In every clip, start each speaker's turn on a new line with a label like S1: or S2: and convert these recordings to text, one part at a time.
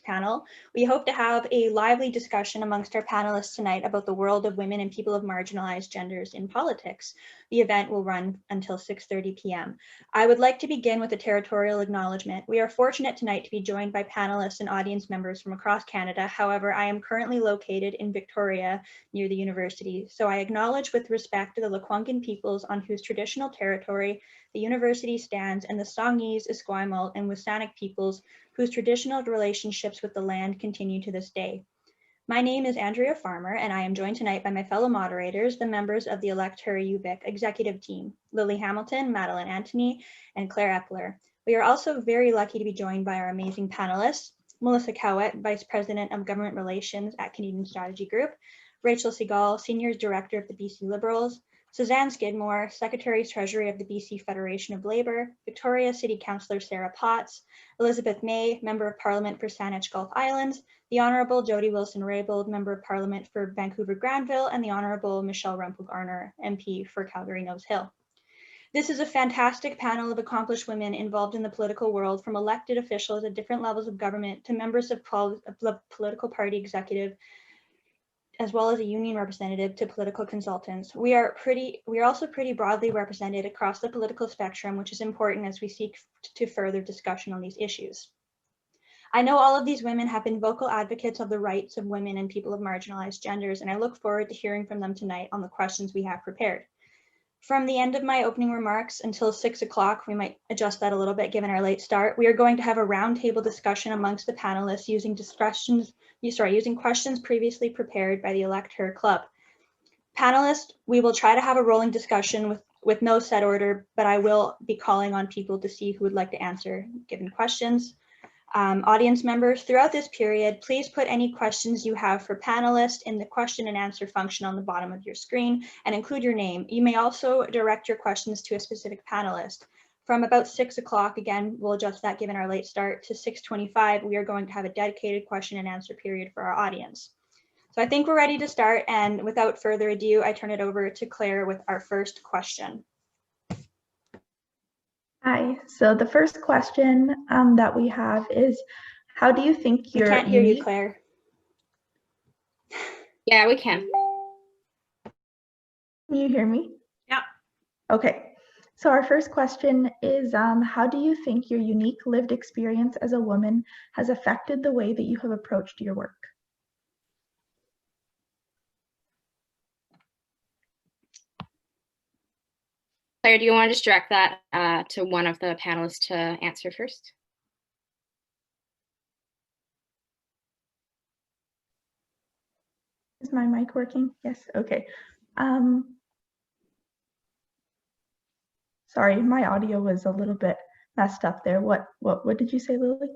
S1: panel. We hope to have a lively discussion amongst our panelists tonight about the world of women and people of marginalized genders in politics. The event will run until 6:30 p.m. I would like to begin with a territorial acknowledgement. We are fortunate tonight to be joined by panelists and audience members from across Canada. However, I am currently located in Victoria near the university, so I acknowledge with respect to the Lekwungen peoples on whose traditional territory the university stands, and the Songhees, Esquimalt, and WSÁNEĆ peoples whose traditional relationships with the land continue to this day. My name is Andrea Farmer, and I am joined tonight by my fellow moderators, the members of the Elect Her UVic executive team, Lily Hamilton, Madeline Antony, and Claire Epler. We are also very lucky to be joined by our amazing panelists, Melissa Caouette, Vice President of Government Relations at Canadian Strategy Group, Rachael Segal, Senior Director of the BC Liberals, Susanne Skidmore, Secretary Treasury of the BC Federation of Labour, Victoria City Councillor Sarah Potts, Elizabeth May, Member of Parliament for Saanich Gulf Islands, the Honourable Jody Wilson-Raybould, Member of Parliament for Vancouver-Granville, and the Honourable Michelle Rempel-Garner, MP for Calgary-Nose Hill. This is a fantastic panel of accomplished women involved in the political world, from elected officials at different levels of government to members of the political party executive, as well as a union representative to political consultants. We are also pretty broadly represented across the political spectrum, which is important as we seek to further discussion on these issues. I know all of these women have been vocal advocates of the rights of women and people of marginalized genders, and I look forward to hearing from them tonight on the questions we have prepared. From the end of my opening remarks until 6 o'clock, we might adjust that a little bit given our late start, we are going to have a roundtable discussion amongst the panelists using questions previously prepared by the Elect Her Club. Panelists, we will try to have a rolling discussion with no set order, but I will be calling on people to see who would like to answer given questions. Audience members, throughout this period, please put any questions you have for panelists in the question and answer function on the bottom of your screen and include your name. You may also direct your questions to a specific panelist. From about 6 o'clock, again, we'll adjust that given our late start, to 6:25, we are going to have a dedicated question and answer period for our audience. So I think we're ready to start, and without further ado, I turn it over to Claire with our first question.
S2: Hi, so the first question that we have is, how do you think your—
S1: We can't hear you, Claire.
S3: Yeah, we can.
S2: Can you hear me?
S1: Yeah.
S2: Okay, so our first question is, how do you think your unique lived experience as a woman has affected the way that you have approached your work?
S3: Claire, do you want to just direct that to one of the panelists to answer first?
S2: Is my mic working? Yes, okay. Sorry, my audio was a little bit messed up there. What did you say, Lily?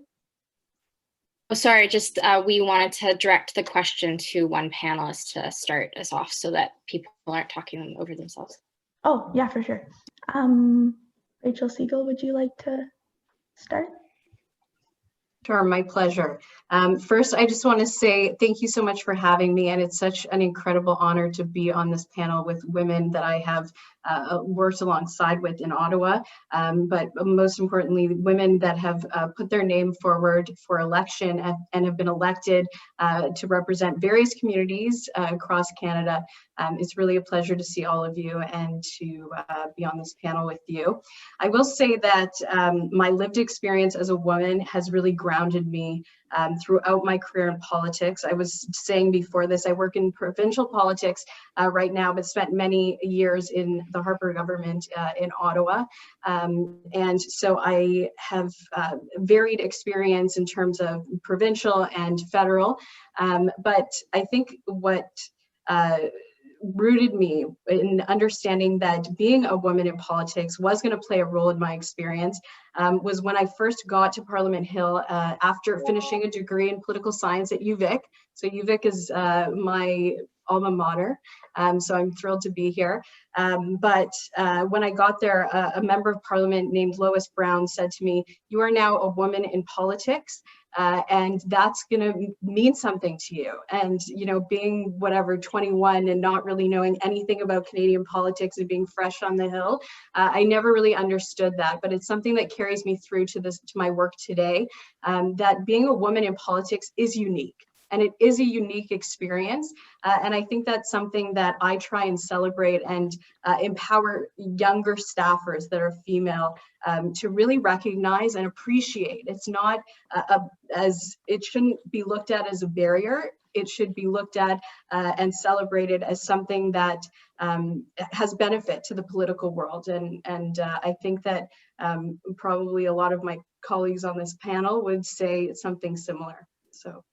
S3: Oh, sorry, just we wanted to direct the question to one panelist to start us off so that people aren't talking over themselves.
S2: Oh, yeah, for sure. Rachael Segal, would you like to start?
S4: Sure, my pleasure. First, I just want to say thank you so much for having me, and it's such an incredible honor to be on this panel with women that I have worked alongside with in Ottawa, but most importantly, women that have put their name forward for election and have been elected to represent various communities across Canada. It's really a pleasure to see all of you and to be on this panel with you. I will say that my lived experience as a woman has really grounded me throughout my career in politics. I was saying before this, I work in provincial politics right now, but spent many years in the Harper government in Ottawa. And so I have varied experience in terms of provincial and federal. But I think what rooted me in understanding that being a woman in politics was going to play a role in my experience was when I first got to Parliament Hill after finishing a degree in political science at UVic. So UVic is my alma mater, so I'm thrilled to be here. But when I got there, a member of Parliament named Lois Brown said to me, "You are now a woman in politics." and that's going to mean something to you. And, you know, being whatever 21 and not really knowing anything about Canadian politics and being fresh on the Hill, I never really understood that, but it's something that carries me through to my work today, that being a woman in politics is unique. And it is a unique experience. And I think that's something that I try and celebrate and empower younger staffers that are female to really recognize and appreciate. It's not it shouldn't be looked at as a barrier. It should be looked at and celebrated as something that has benefit to the political world. And I think that probably a lot of my colleagues on this panel would say something similar. So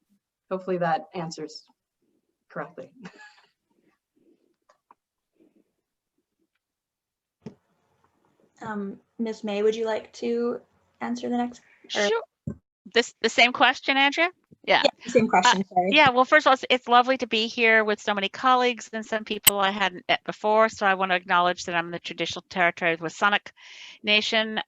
S4: hopefully that answers correctly.
S1: Ms. May, would you like to answer the next?
S5: Sure. The same question, Andrea? Yeah.
S1: Same question, sorry.
S5: Yeah, well, first of all, it's lovely to be here with so many colleagues and some people I hadn't met before. So I want to acknowledge that I'm in the traditional territory of the Wasanic Nation.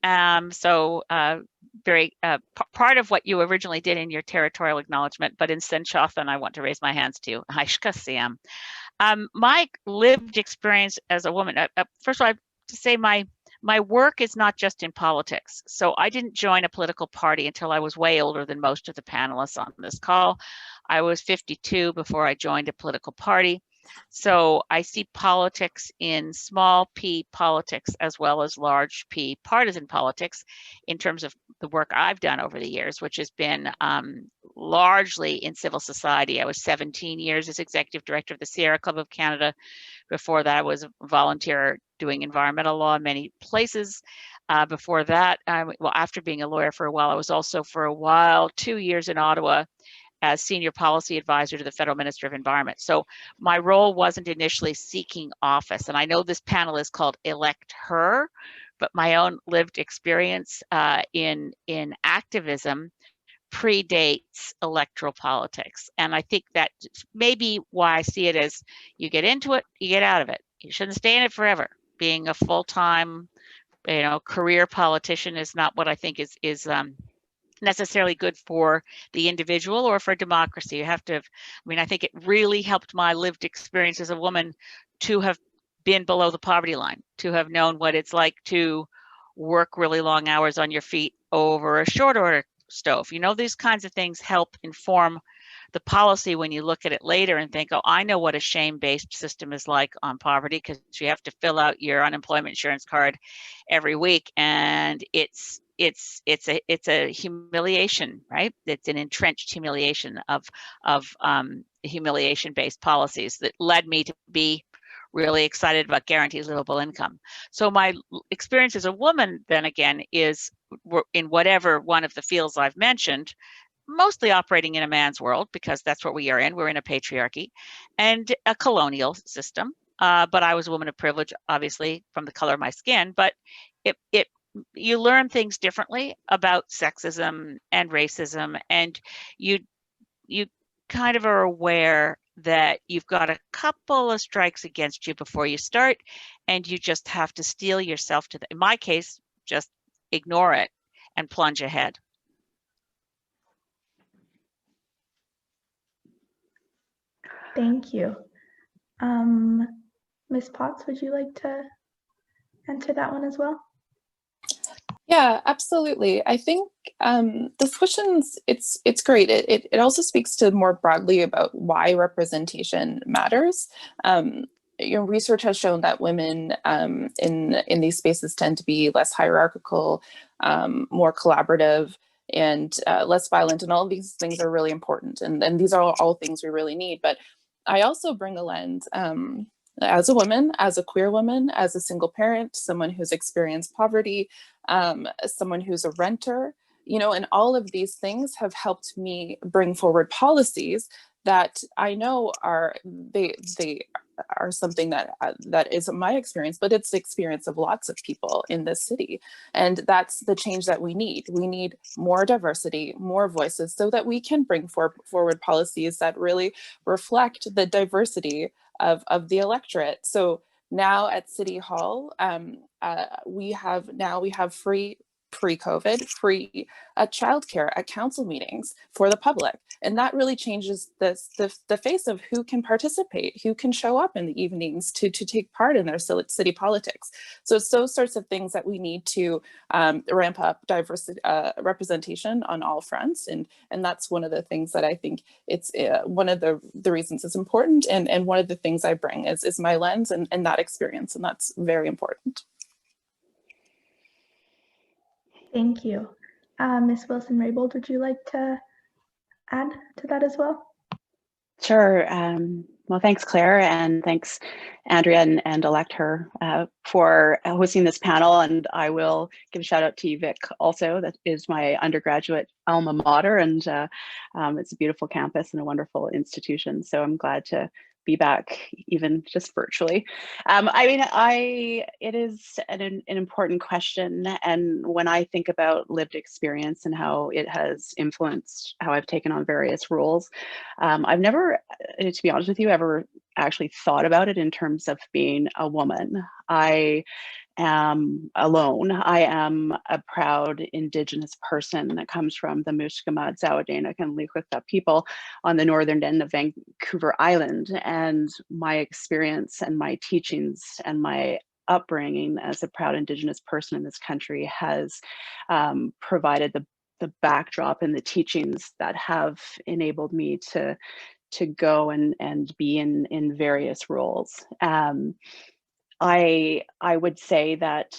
S5: Part of what you originally did in your territorial acknowledgement, but in Senchothan, I want to raise my hands to you. My lived experience as a woman, first of all, I have to say my work is not just in politics. So I didn't join a political party until I was way older than most of the panelists on this call. I was 52 before I joined a political party. So I see politics in small p politics as well as large p partisan politics in terms of the work I've done over the years, which has been largely in civil society. I was 17 years as executive director of the Sierra Club of Canada. Before that, I was a volunteer doing environmental law in many places. Before that, after being a lawyer for a while, I was also for a while, 2 years in Ottawa as senior policy advisor to the Federal Minister of Environment. So my role wasn't initially seeking office. And I know this panel is called Elect Her, but my own lived experience in activism predates electoral politics. And I think that maybe why I see it as you get into it, you get out of it. You shouldn't stay in it forever. Being a full-time, career politician is not what I think is necessarily good for the individual or for democracy. You have to, I think it really helped my lived experience as a woman to have been below the poverty line, to have known what it's like to work really long hours on your feet over a short order stove. These kinds of things help inform the policy when you look at it later and think, oh, I know what a shame-based system is like on poverty, because you have to fill out your unemployment insurance card every week, and it's a humiliation, right? It's an entrenched humiliation of humiliation-based policies that led me to be really excited about guaranteed livable income. So my experience as a woman, then again, is in whatever one of the fields I've mentioned, mostly operating in a man's world, because that's what we are in. We're in a patriarchy and a colonial system. But I was a woman of privilege, obviously, from the color of my skin. But you learn things differently about sexism and racism, and you kind of are aware that you've got a couple of strikes against you before you start, and you just have to steel yourself to in my case, just ignore it and plunge ahead.
S2: Thank you. Ms. Potts, would you like to answer that one as well?
S6: Yeah, absolutely. I think this question's it's great. It also speaks to more broadly about why representation matters. Research has shown that women in these spaces tend to be less hierarchical, more collaborative, and less violent, and all of these things are really important. And these are all things we really need. But I also bring a lens as a woman, as a queer woman, as a single parent, someone who's experienced poverty, someone who's a renter, and all of these things have helped me bring forward policies that I know they are something that isn't my experience, but it's the experience of lots of people in this city. And that's the change that we need. We need more diversity, more voices, so that we can bring forward policies that really reflect the diversity of the electorate. So now at City Hall, we have free pre-COVID, free childcare at council meetings for the public. And that really changes the face of who can participate, who can show up in the evenings to take part in their city politics. So it's those sorts of things that we need to ramp up diversity, representation on all fronts. And that's one of the things that I think it's one of the reasons it's important. And one of the things I bring is my lens and that experience. And that's very important.
S2: Thank you. Ms. Wilson-Raybould, would you like to add to that as well?
S7: Sure. Well, thanks, Claire, and thanks, Andrea and elect her for hosting this panel. And I will give a shout out to UVic also. That is my undergraduate alma mater, and it's a beautiful campus and a wonderful institution. So I'm glad to be back, even just virtually. I mean, it is an important question. And when I think about lived experience and how it has influenced how I've taken on various roles, I've never, to be honest with you, ever actually thought about it in terms of being a woman. I am alone. I am a proud Indigenous person that comes from the Mushkama, Zawadanic, and Likwitha people on the northern end of Vancouver Island. And my experience and my teachings and my upbringing as a proud Indigenous person in this country has provided the backdrop and the teachings that have enabled me to go and be in various roles. I would say that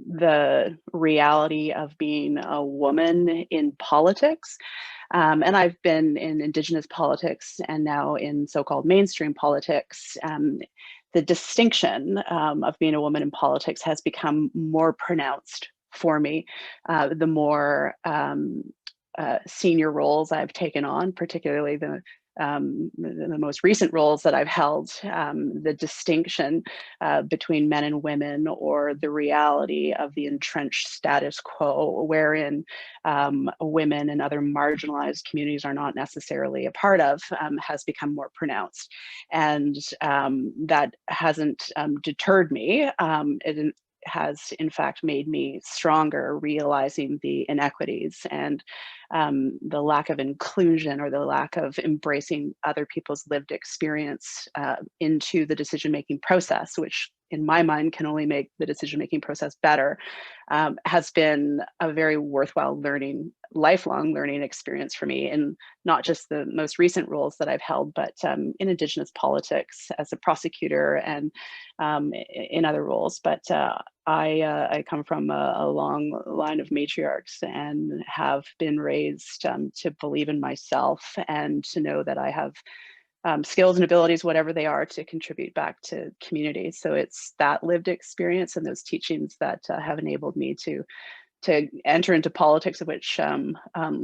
S7: the reality of being a woman in politics, and I've been in Indigenous politics and now in so-called mainstream politics, the distinction of being a woman in politics has become more pronounced for me the more senior roles I've taken on, particularly the most recent roles that I've held, the distinction between men and women, or the reality of the entrenched status quo wherein women and other marginalized communities are not necessarily a part of, has become more pronounced. And that hasn't deterred me. It has in fact made me stronger, realizing the inequities and the lack of inclusion, or the lack of embracing other people's lived experience into the decision-making process, which in my mind can only make the decision-making process better, has been a very worthwhile lifelong learning experience for me, in not just the most recent roles that I've held, but in Indigenous politics as a prosecutor and in other roles. But I come from a long line of matriarchs and have been raised to believe in myself and to know that I have skills and abilities, whatever they are, to contribute back to community. So it's that lived experience and those teachings that have enabled me to enter into politics, of which,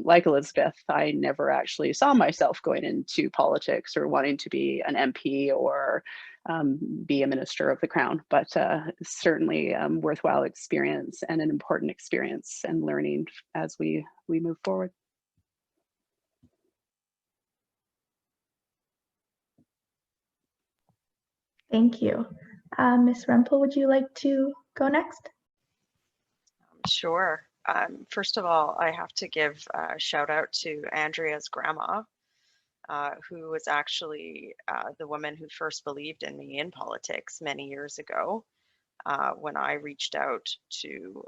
S7: like Elizabeth, I never actually saw myself going into politics or wanting to be an MP or be a minister of the crown, but certainly worthwhile experience and an important experience and learning as we move forward.
S2: Thank you. Ms. Rempel, would you like to go next?
S8: Sure. First of all, I have to give a shout out to Andrea's grandma, who was actually the woman who first believed in me in politics many years ago, when I reached out to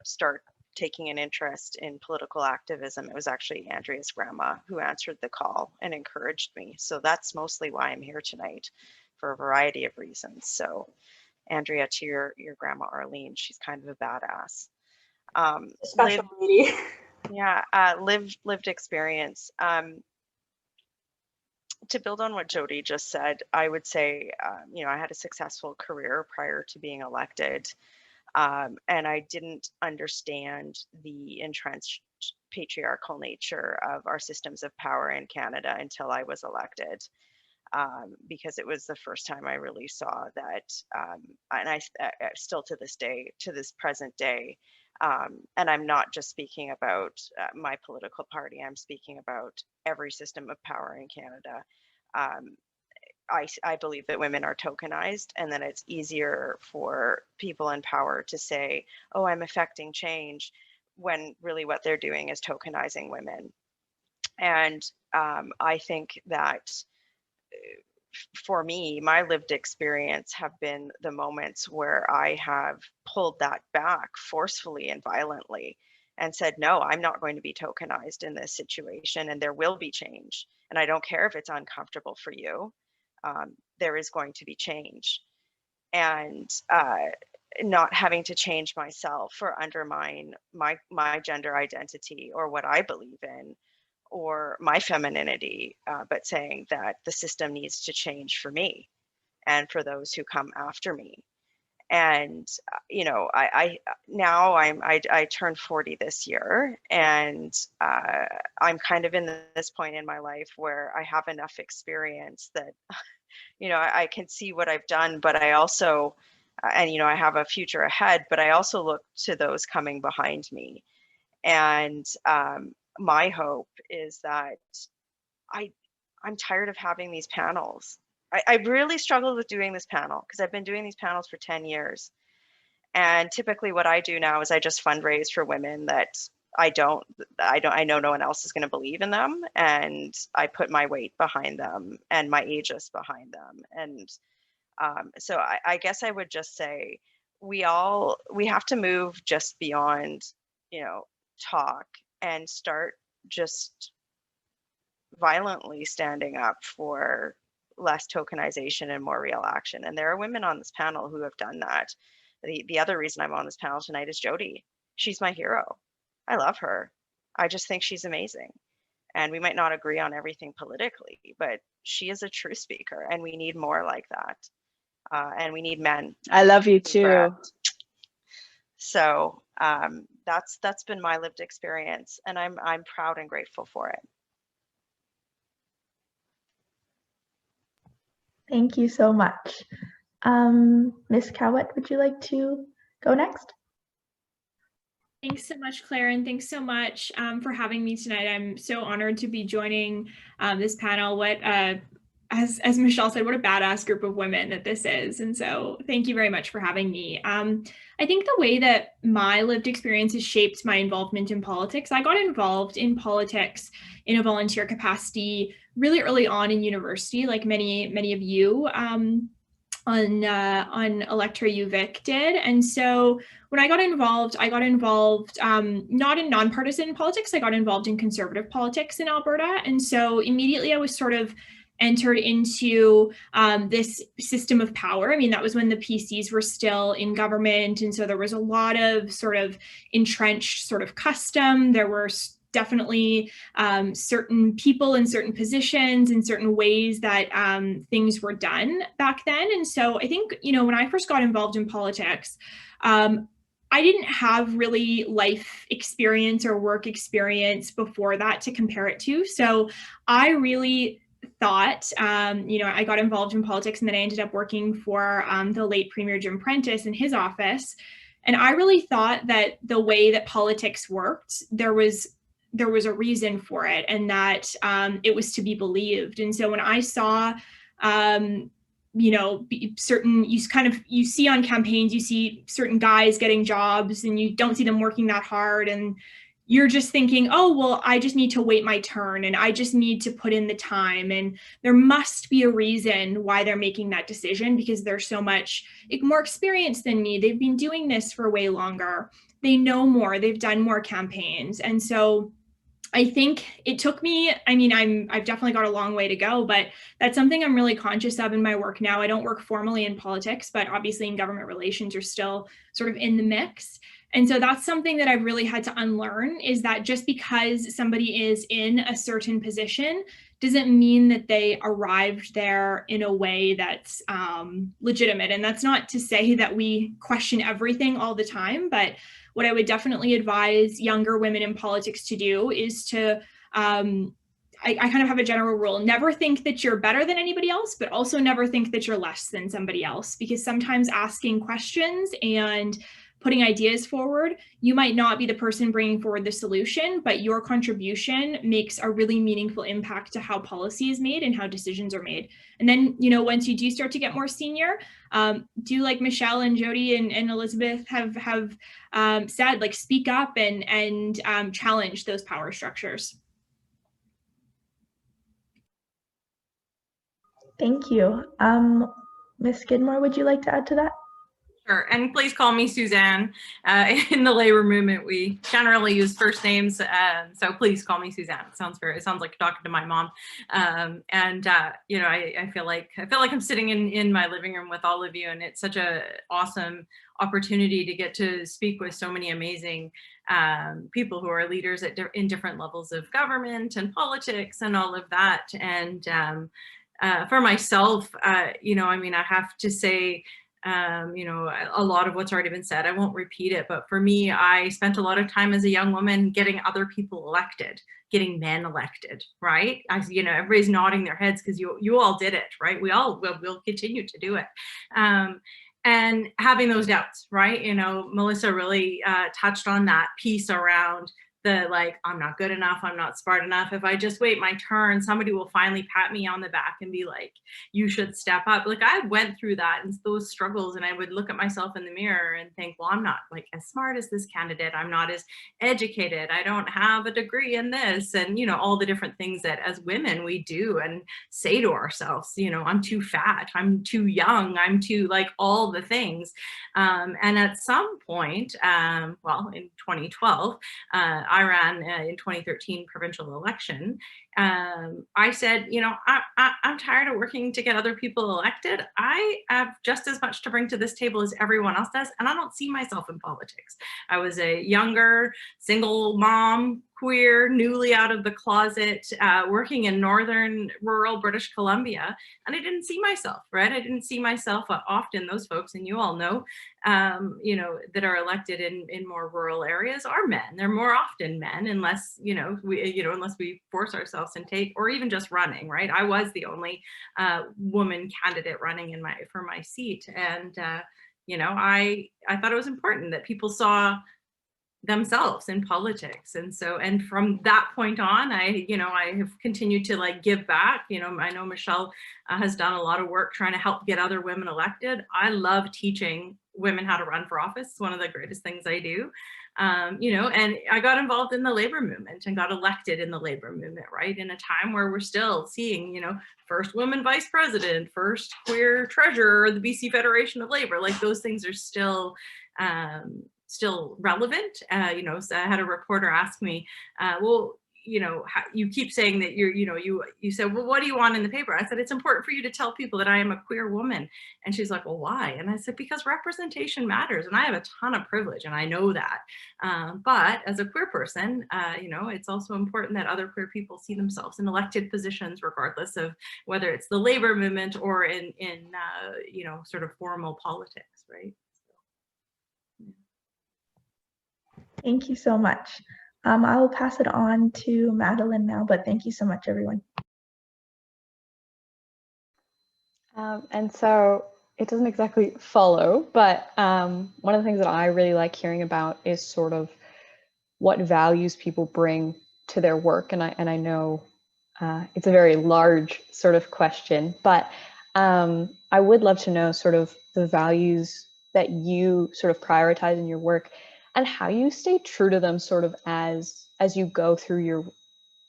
S8: start taking an interest in political activism. It was actually Andrea's grandma who answered the call and encouraged me. So that's mostly why I'm here tonight, for a variety of reasons. So Andrea, to your grandma Arlene, she's kind of a badass.
S1: Special lady.
S8: Yeah, lived experience. To build on what Jody just said, I would say, you know, I had a successful career prior to being elected, and I didn't understand the entrenched patriarchal nature of our systems of power in Canada until I was elected. Because it was the first time I really saw that, and I still to this day, to this present day, and I'm not just speaking about my political party, I'm speaking about every system of power in Canada. I believe that women are tokenized, and then it's easier for people in power to say, oh, I'm affecting change, when really what they're doing is tokenizing women. And I think that for me, my lived experience have been the moments where I have pulled that back forcefully and violently and said, no, I'm not going to be tokenized in this situation, and there will be change. And I don't care if it's uncomfortable for you. There is going to be change. And not having to change myself or undermine my gender identity or what I believe in or my femininity, but saying that the system needs to change for me and for those who come after me. And you know, I turned 40 this year, and I'm kind of in this point in my life where I have enough experience that, you know, I can see what I've done, but I also, and you know, I have a future ahead, but I also look to those coming behind me. And my hope is that I'm tired of having these panels. I really struggled with doing this panel because I've been doing these panels for 10 years. And typically what I do now is I just fundraise for women that I know no one else is going to believe in them. And I put my weight behind them and my aegis behind them. And so I guess I would just say we have to move just beyond, you know, talk and start just violently standing up for less tokenization and more real action. And there are women on this panel who have done that. The other reason I'm on this panel tonight is Jody. She's my hero. I love her. I just think she's amazing. And we might not agree on everything politically, but she is a true speaker, and we need more like that. And we need men.
S7: I love you too.
S8: So that's been my lived experience, and I'm proud and grateful for it.
S2: Thank you so much. Ms. Caouette, would you like to go next?
S9: Thanks so much, Claire, and thanks so much for having me tonight. I'm so honored to be joining this panel. What, as Michelle said, what a badass group of women that this is. And so thank you very much for having me. I think the way that my lived experience has shaped my involvement in politics, I got involved in politics in a volunteer capacity really early on in university, like many of you on Electra UVic did. And so when I got involved not in nonpartisan politics, I got involved in conservative politics in Alberta. And so immediately I was sort of entered into this system of power. I mean, that was when the PCs were still in government. And so there was a lot of sort of entrenched sort of custom. There were definitely certain people in certain positions and certain ways that things were done back then. And so I think, you know, when I first got involved in politics, I didn't have really life experience or work experience before that to compare it to. So I really thought, you know, I got involved in politics, and then I ended up working for the late Premier Jim Prentice in his office. And I really thought that the way that politics worked, there was a reason for it, and that it was to be believed. And so when I saw, you know, you see on campaigns, you see certain guys getting jobs and you don't see them working that hard, and you're just thinking, oh, well, I just need to wait my turn and I just need to put in the time. And there must be a reason why they're making that decision, because they're so much more experienced than me. They've been doing this for way longer. They know more, they've done more campaigns. And so I think it took me, I mean, I've definitely got a long way to go, but that's something I'm really conscious of in my work now. I don't work formally in politics, but obviously in government relations, you're still sort of in the mix. And so that's something that I've really had to unlearn, is that just because somebody is in a certain position doesn't mean that they arrived there in a way that's legitimate. And that's not to say that we question everything all the time, but what I would definitely advise younger women in politics to do is to, I kind of have a general rule, never think that you're better than anybody else, but also never think that you're less than somebody else, because sometimes asking questions and putting ideas forward. You might not be the person bringing forward the solution, but your contribution makes a really meaningful impact to how policy is made and how decisions are made. And then, you know, once you do start to get more senior, do like Michelle and Jody and Elizabeth have said, like, speak up and challenge those power structures.
S2: Thank you. Ms. Skidmore, would you like to add to that?
S10: Sure, and please call me Susanne. In the labor movement, we generally use first names, so please call me Susanne. It sounds like talking to my mom. You know, I feel like I'm sitting in my living room with all of you, and it's such a awesome opportunity to get to speak with so many amazing people who are leaders in different levels of government and politics and all of that. And for myself, you know, I mean, I have to say, you know, a lot of what's already been said, I won't repeat it, but for me, I spent a lot of time as a young woman getting other people elected, getting men elected, right? You know, everybody's nodding their heads because you all did it, right? We'll continue to do it. And having those doubts, right? You know, Melissa really touched on that piece around the, like, I'm not good enough, I'm not smart enough. If I just wait my turn, somebody will finally pat me on the back and be like, you should step up. Like, I went through that and those struggles, and I would look at myself in the mirror and think, well, I'm not like as smart as this candidate. I'm not as educated. I don't have a degree in this. And, you know, all the different things that as women we do and say to ourselves, you know, I'm too fat, I'm too young, I'm too, like, all the things. And at some point, well, in 2012, I ran in 2013 provincial election. I said, you know, I'm tired of working to get other people elected. I have just as much to bring to this table as everyone else does, and I don't see myself in politics. I was a younger, single mom, queer, newly out of the closet, working in northern rural British Columbia, and I didn't see myself, right? I didn't see myself. Often those folks, and you all know, you know, that are elected in more rural areas are men. They're more often men, unless, you know, unless we force ourselves and take, or even just running, right? I was the only woman candidate running for my seat, and you know, I thought it was important that people saw themselves in politics. And so, and from that point on, I have continued to, like, give back. You know, I know Michelle has done a lot of work trying to help get other women elected. I love teaching women how to run for office. It's one of the greatest things I do. You know, and I got involved in the labor movement and got elected in the labor movement, right? In a time where we're still seeing, you know, first woman vice president, first queer treasurer of the BC Federation of Labor, like, those things are still relevant. You know, so I had a reporter ask me, well, you know, you keep saying that you said, well, what do you want in the paper? I said, it's important for you to tell people that I am a queer woman. And she's like, well, why? And I said, because representation matters, and I have a ton of privilege, and I know that. But as a queer person, you know, it's also important that other queer people see themselves in elected positions, regardless of whether it's the labor movement or in you know, sort of formal politics, right?
S2: Thank you so much. I will pass it on to Madeline now, but thank you so much, everyone.
S11: And so it doesn't exactly follow, but one of the things that I really like hearing about is sort of what values people bring to their work. And I know it's a very large sort of question, but I would love to know sort of the values that you sort of prioritize in your work, and how you stay true to them sort of as you go through your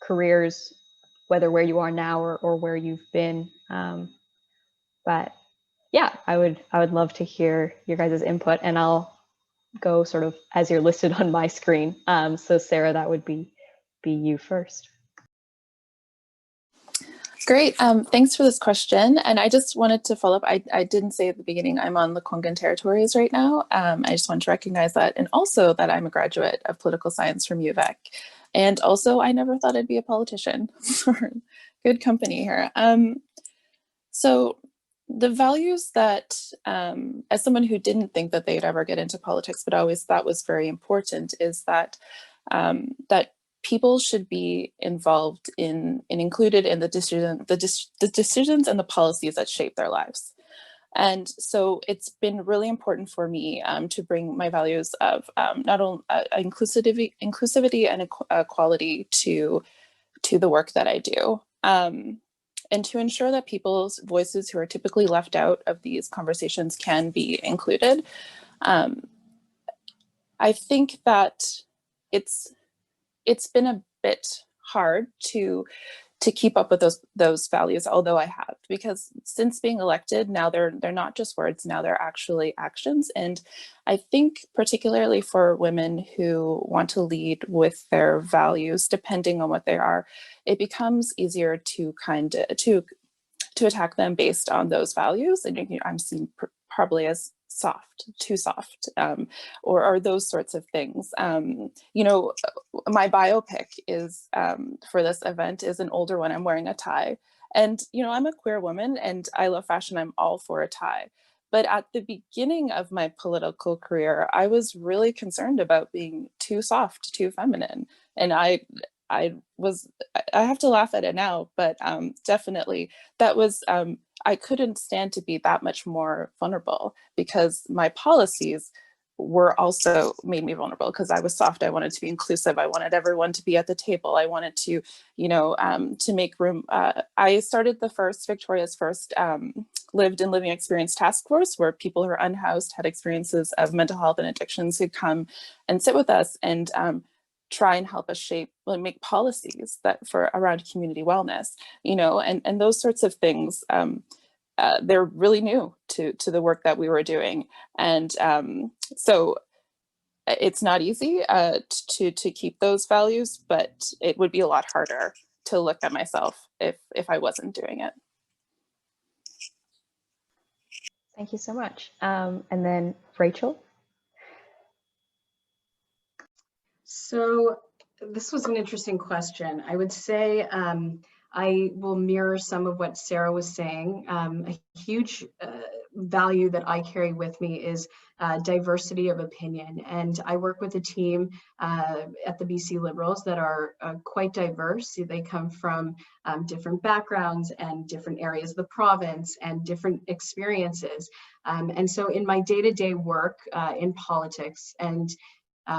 S11: careers, whether where you are now or where you've been. But yeah, I would love to hear your guys' input, and I'll go sort of as you're listed on my screen. So Sarah, that would be you first.
S6: Great. Thanks for this question. And I just wanted to follow up. I didn't say at the beginning, I'm on Lekwungen territories right now. I just want to recognize that. And also that I'm a graduate of political science from UVec. And also, I never thought I'd be a politician. Good company here. So the values that, as someone who didn't think that they'd ever get into politics, but always thought was very important, is that that people should be involved in and included in the decisions and the policies that shape their lives. And so it's been really important for me to bring my values of not only inclusivity and equality to the work that I do. And to ensure that people's voices who are typically left out of these conversations can be included. I think that it's been a bit hard to keep up with those values, although I have, because since being elected, now they're not just words, now they're actually actions. And I think particularly for women who want to lead with their values, depending on what they are, it becomes easier to attack them based on those values. And I'm seen probably as too soft, or those sorts of things. My biopic is for this event is an older one. I'm wearing a tie, and I'm a queer woman and I love fashion. I'm all for a tie. But at the beginning of my political career, I was really concerned about being too soft, too feminine, and I have to laugh at it now, but definitely that was I couldn't stand to be that much more vulnerable, because my policies were also made me vulnerable because I was soft. I wanted to be inclusive. I wanted everyone to be at the table. I wanted to, to make room. I started Victoria's first lived and living experience task force, where people who are unhoused, had experiences of mental health and addictions, could come and sit with us and try and help us make policies that for around community wellness, and those sorts of things. They're really new to the work that we were doing. And so it's not easy to keep those values, but it would be a lot harder to look at myself if I wasn't doing it.
S11: Thank you so much. And then Rachel.
S4: So this was an interesting question. I would say I will mirror some of what Sarah was saying. A huge value that I carry with me is diversity of opinion. And I work with a team at the BC Liberals that are quite diverse. They come from different backgrounds and different areas of the province and different experiences. And so in my day-to-day work in politics, and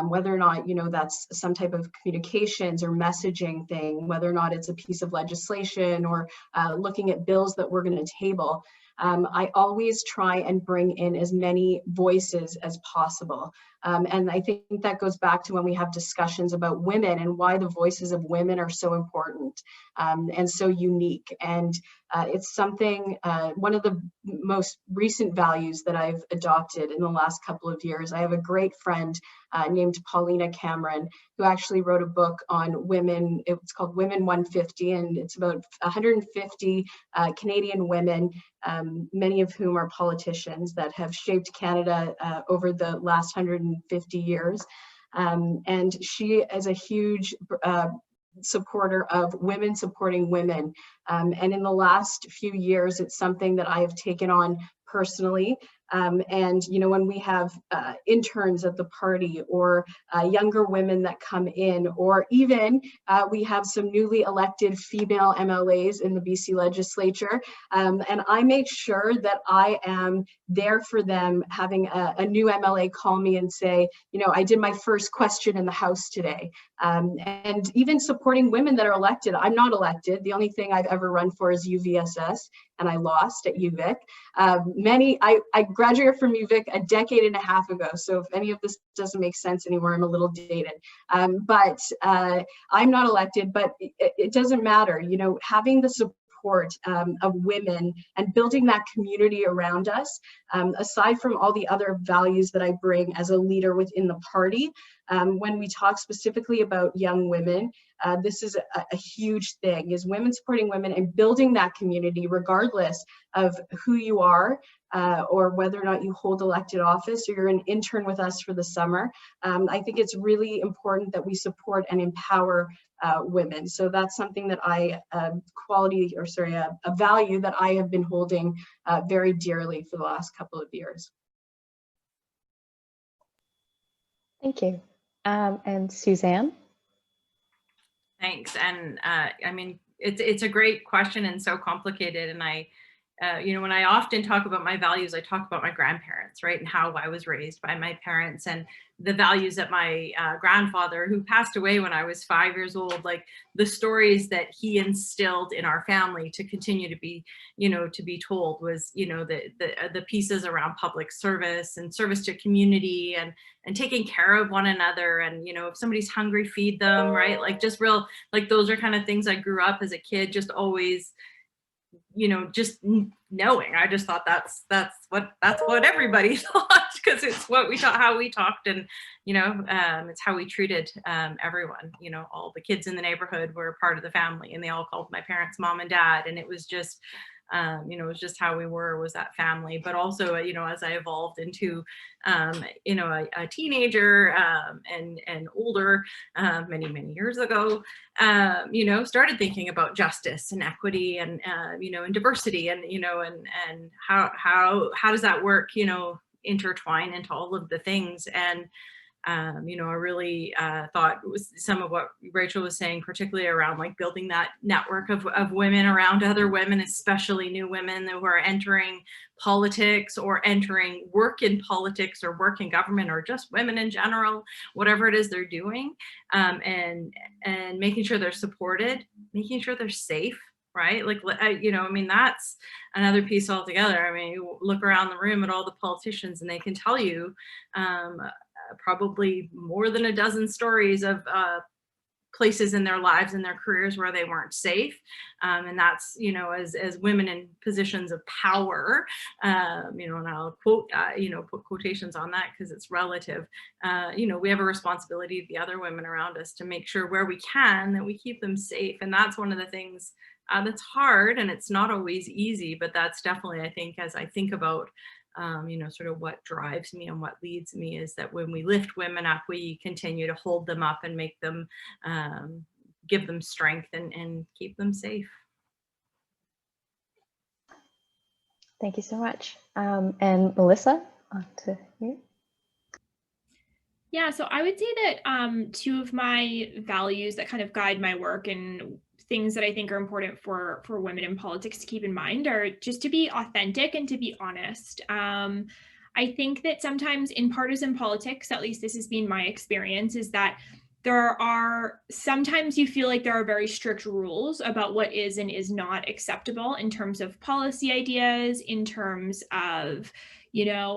S4: whether or not, that's some type of communications or messaging thing, whether or not it's a piece of legislation or looking at bills that we're going to table, I always try and bring in as many voices as possible. And I think that goes back to when we have discussions about women and why the voices of women are so important and so unique. And it's something, one of the most recent values that I've adopted in the last couple of years. I have a great friend named Paulina Cameron, who actually wrote a book on women. It's called Women 150, and it's about 150 Canadian women, many of whom are politicians that have shaped Canada over the last 150 years. And she is a huge supporter of women supporting women. And in the last few years, it's something that I have taken on personally. And, when we have interns at the party, or younger women that come in, or even we have some newly elected female MLAs in the BC legislature. And I make sure that I am there for them, having a new MLA call me and say, I did my first question in the House today. And even supporting women that are elected. I'm not elected. The only thing I've ever run for is UVSS, and I lost at UVic. I graduated from UVic a decade and a half ago, so if any of this doesn't make sense anymore, I'm a little dated. But I'm not elected, but it doesn't matter. Having the support of women and building that community around us, aside from all the other values that I bring as a leader within the party, when we talk specifically about young women, this is a huge thing, is women supporting women and building that community regardless of who you are, or whether or not you hold elected office or you're an intern with us for the summer. I think it's really important that we support and empower women. So that's something that a value that I have been holding very dearly for the last couple of years.
S11: Thank you. And Susanne?
S10: Thanks. And I mean, it's a great question and so complicated. And I when I often talk about my values, I talk about my grandparents, right? And how I was raised by my parents, and the values that my grandfather, who passed away when I was 5 years old, like the stories that he instilled in our family to continue to be, to be told was, the pieces around public service and service to community and taking care of one another. And, if somebody's hungry, feed them, right? Like just real, like those are kind of things I grew up as a kid, just always, just knowing. I just thought that's what everybody thought, because it's what we taught, how we talked, and it's how we treated everyone. All the kids in the neighborhood were part of the family, and they all called my parents mom and dad, and it was just it was just how we were, was that family. But also, as I evolved into, a teenager and older, many years ago, started thinking about justice and equity and, and diversity and, and how does that work, intertwine into all of the things. And I really thought it was some of what Rachel was saying, particularly around like building that network of women around other women, especially new women who are entering politics or entering work in politics or work in government, or just women in general, whatever it is they're doing, and making sure they're supported, making sure they're safe. Right? Like, that's another piece altogether. I mean, you look around the room at all the politicians and they can tell you probably more than a dozen stories of places in their lives and their careers where they weren't safe. And that's, as women in positions of power, and I'll quote, put quotations on that because it's relative. We have a responsibility to the other women around us to make sure where we can that we keep them safe. And that's one of the things that's hard, and it's not always easy, but that's definitely, I think, as I think about sort of what drives me and what leads me, is that when we lift women up, we continue to hold them up and make them, give them strength and keep them safe.
S11: Thank you so much. And Melissa, on to you.
S9: Yeah, so I would say that two of my values that kind of guide my work and things that I think are important for women in politics to keep in mind are just to be authentic and to be honest. I think that sometimes in partisan politics, at least this has been my experience, is that sometimes you feel like there are very strict rules about what is and is not acceptable in terms of policy ideas, in terms of,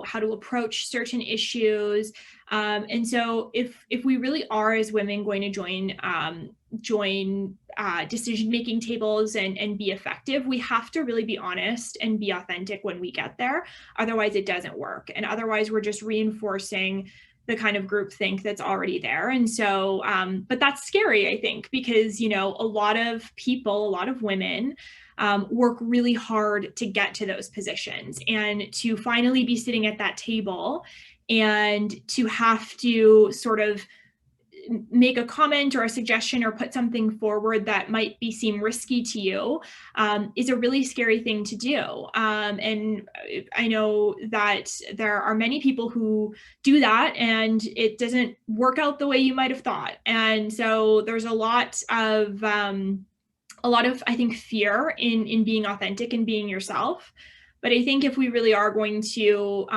S9: how to approach certain issues. And so if we really are, as women, going to join decision-making tables and be effective, we have to really be honest and be authentic when we get there. Otherwise, it doesn't work. And otherwise, we're just reinforcing the kind of groupthink that's already there. And so, but that's scary, I think, because, a lot of people, a lot of women work really hard to get to those positions, and to finally be sitting at that table and to have to sort of make a comment or a suggestion or put something forward that might seem risky to you is a really scary thing to do. And I know that there are many people who do that and it doesn't work out the way you might have thought. And so there's a lot of, I think, fear in being authentic and being yourself. But I think if we really are going to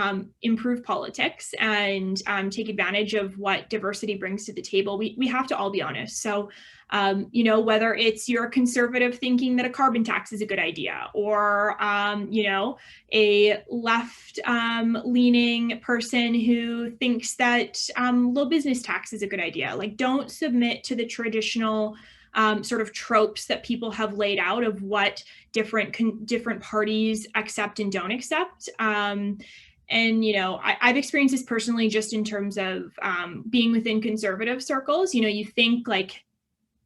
S9: improve politics and take advantage of what diversity brings to the table, we have to all be honest. So, whether it's your conservative thinking that a carbon tax is a good idea, or, a left-leaning person who thinks that low business tax is a good idea. Like, don't submit to the traditional sort of tropes that people have laid out of what different parties accept and don't accept. And, I've experienced this personally just in terms of being within conservative circles. You think like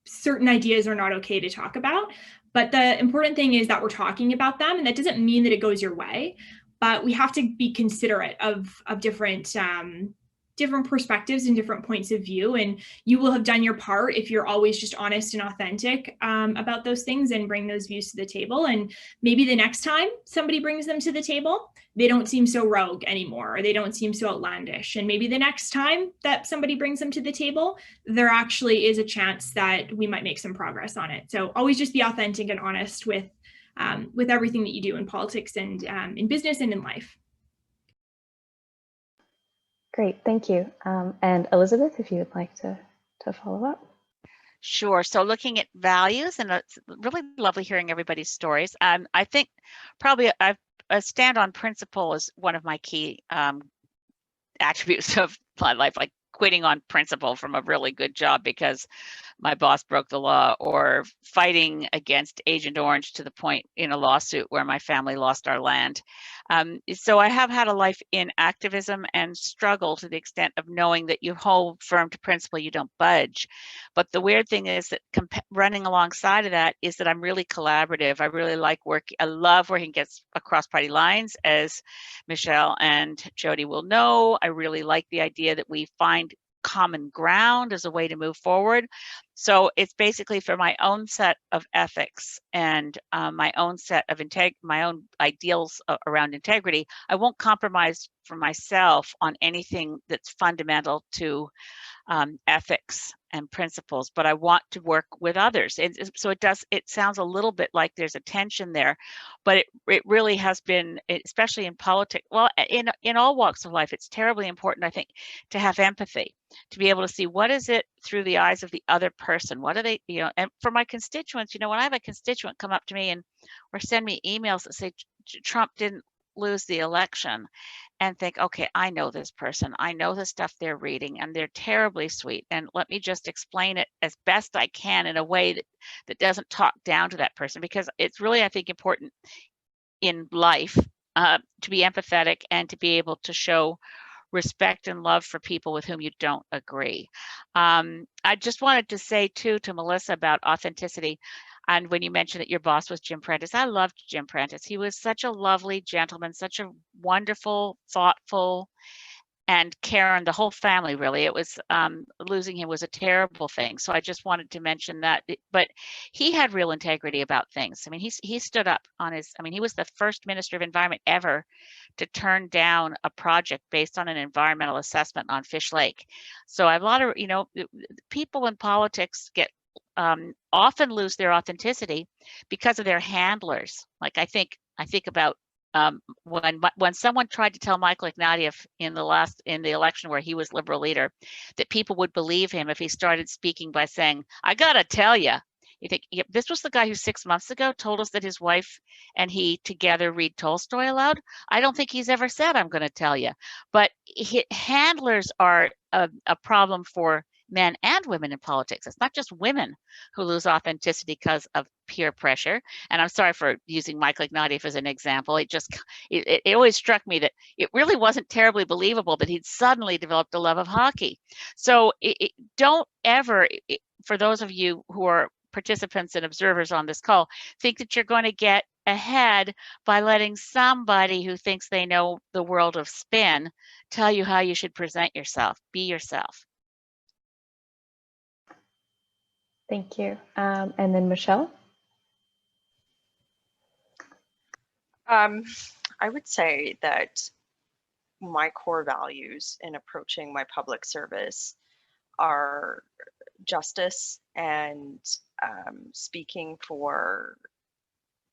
S9: certain ideas are not okay to talk about, but the important thing is that we're talking about them, and that doesn't mean that it goes your way, but we have to be considerate of different perspectives and different points of view. And you will have done your part if you're always just honest and authentic about those things and bring those views to the table. And maybe the next time somebody brings them to the table, they don't seem so rogue anymore, or they don't seem so outlandish. And maybe the next time that somebody brings them to the table, there actually is a chance that we might make some progress on it. So always just be authentic and honest with with everything that you do in politics and in business and in life.
S11: Great, thank you. And Elizabeth, if you would like to follow up.
S5: Sure. So looking at values, and it's really lovely hearing everybody's stories. I think probably a stand on principle is one of my key attributes of my life, like quitting on principle from a really good job because my boss broke the law, or fighting against Agent Orange to the point in a lawsuit where my family lost our land. So I have had a life in activism and struggle to the extent of knowing that you hold firm to principle, you don't budge. But the weird thing is that running alongside of that is that I'm really collaborative. I really like work. I love working across party lines, as Michelle and Jody will know. I really like the idea that we find common ground as a way to move forward. So it's basically for my own set of ethics and my own set of my own ideals around integrity. I won't compromise for myself on anything that's fundamental to ethics and principles, but I want to work with others. And so it sounds a little bit like there's a tension there, but it really has been, especially in politics, well, in all walks of life, it's terribly important, I think, to have empathy, to be able to see what is it through the eyes of the other person. What are they, and for my constituents, when I have a constituent come up to me or send me emails that say Trump didn't lose the election, and think, okay, I know this person. I know the stuff they're reading, and they're terribly sweet. And let me just explain it as best I can in a way that doesn't talk down to that person, because it's really, I think, important in life to be empathetic and to be able to show respect and love for people with whom you don't agree. I just wanted to say too to Melissa about authenticity. And when you mentioned that your boss was Jim Prentice, I loved Jim Prentice. He was such a lovely gentleman, such a wonderful, thoughtful, and Karen, the whole family, really. It was losing him was a terrible thing. So I just wanted to mention that. But he had real integrity about things. I mean, he stood up on his. I mean, he was the first Minister of Environment ever to turn down a project based on an environmental assessment on Fish Lake. So I have a lot of people in politics often lose their authenticity because of their handlers. Like I think about when someone tried to tell Michael Ignatieff in the election where he was Liberal leader that people would believe him if he started speaking by saying, "I gotta tell you." You think, yeah, this was the guy who 6 months ago told us that his wife and he together read Tolstoy aloud? I don't think he's ever said, "I'm going to tell you." But handlers are a problem for men and women in politics. It's not just women who lose authenticity because of peer pressure. And I'm sorry for using Michael Ignatieff as an example. It always struck me that it really wasn't terribly believable that he'd suddenly developed a love of hockey. So don't ever, for those of you who are participants and observers on this call, think that you're going to get ahead by letting somebody who thinks they know the world of spin tell you how you should present yourself. Be yourself.
S11: Thank you. And then Michelle?
S8: I would say that my core values in approaching my public service are justice and speaking for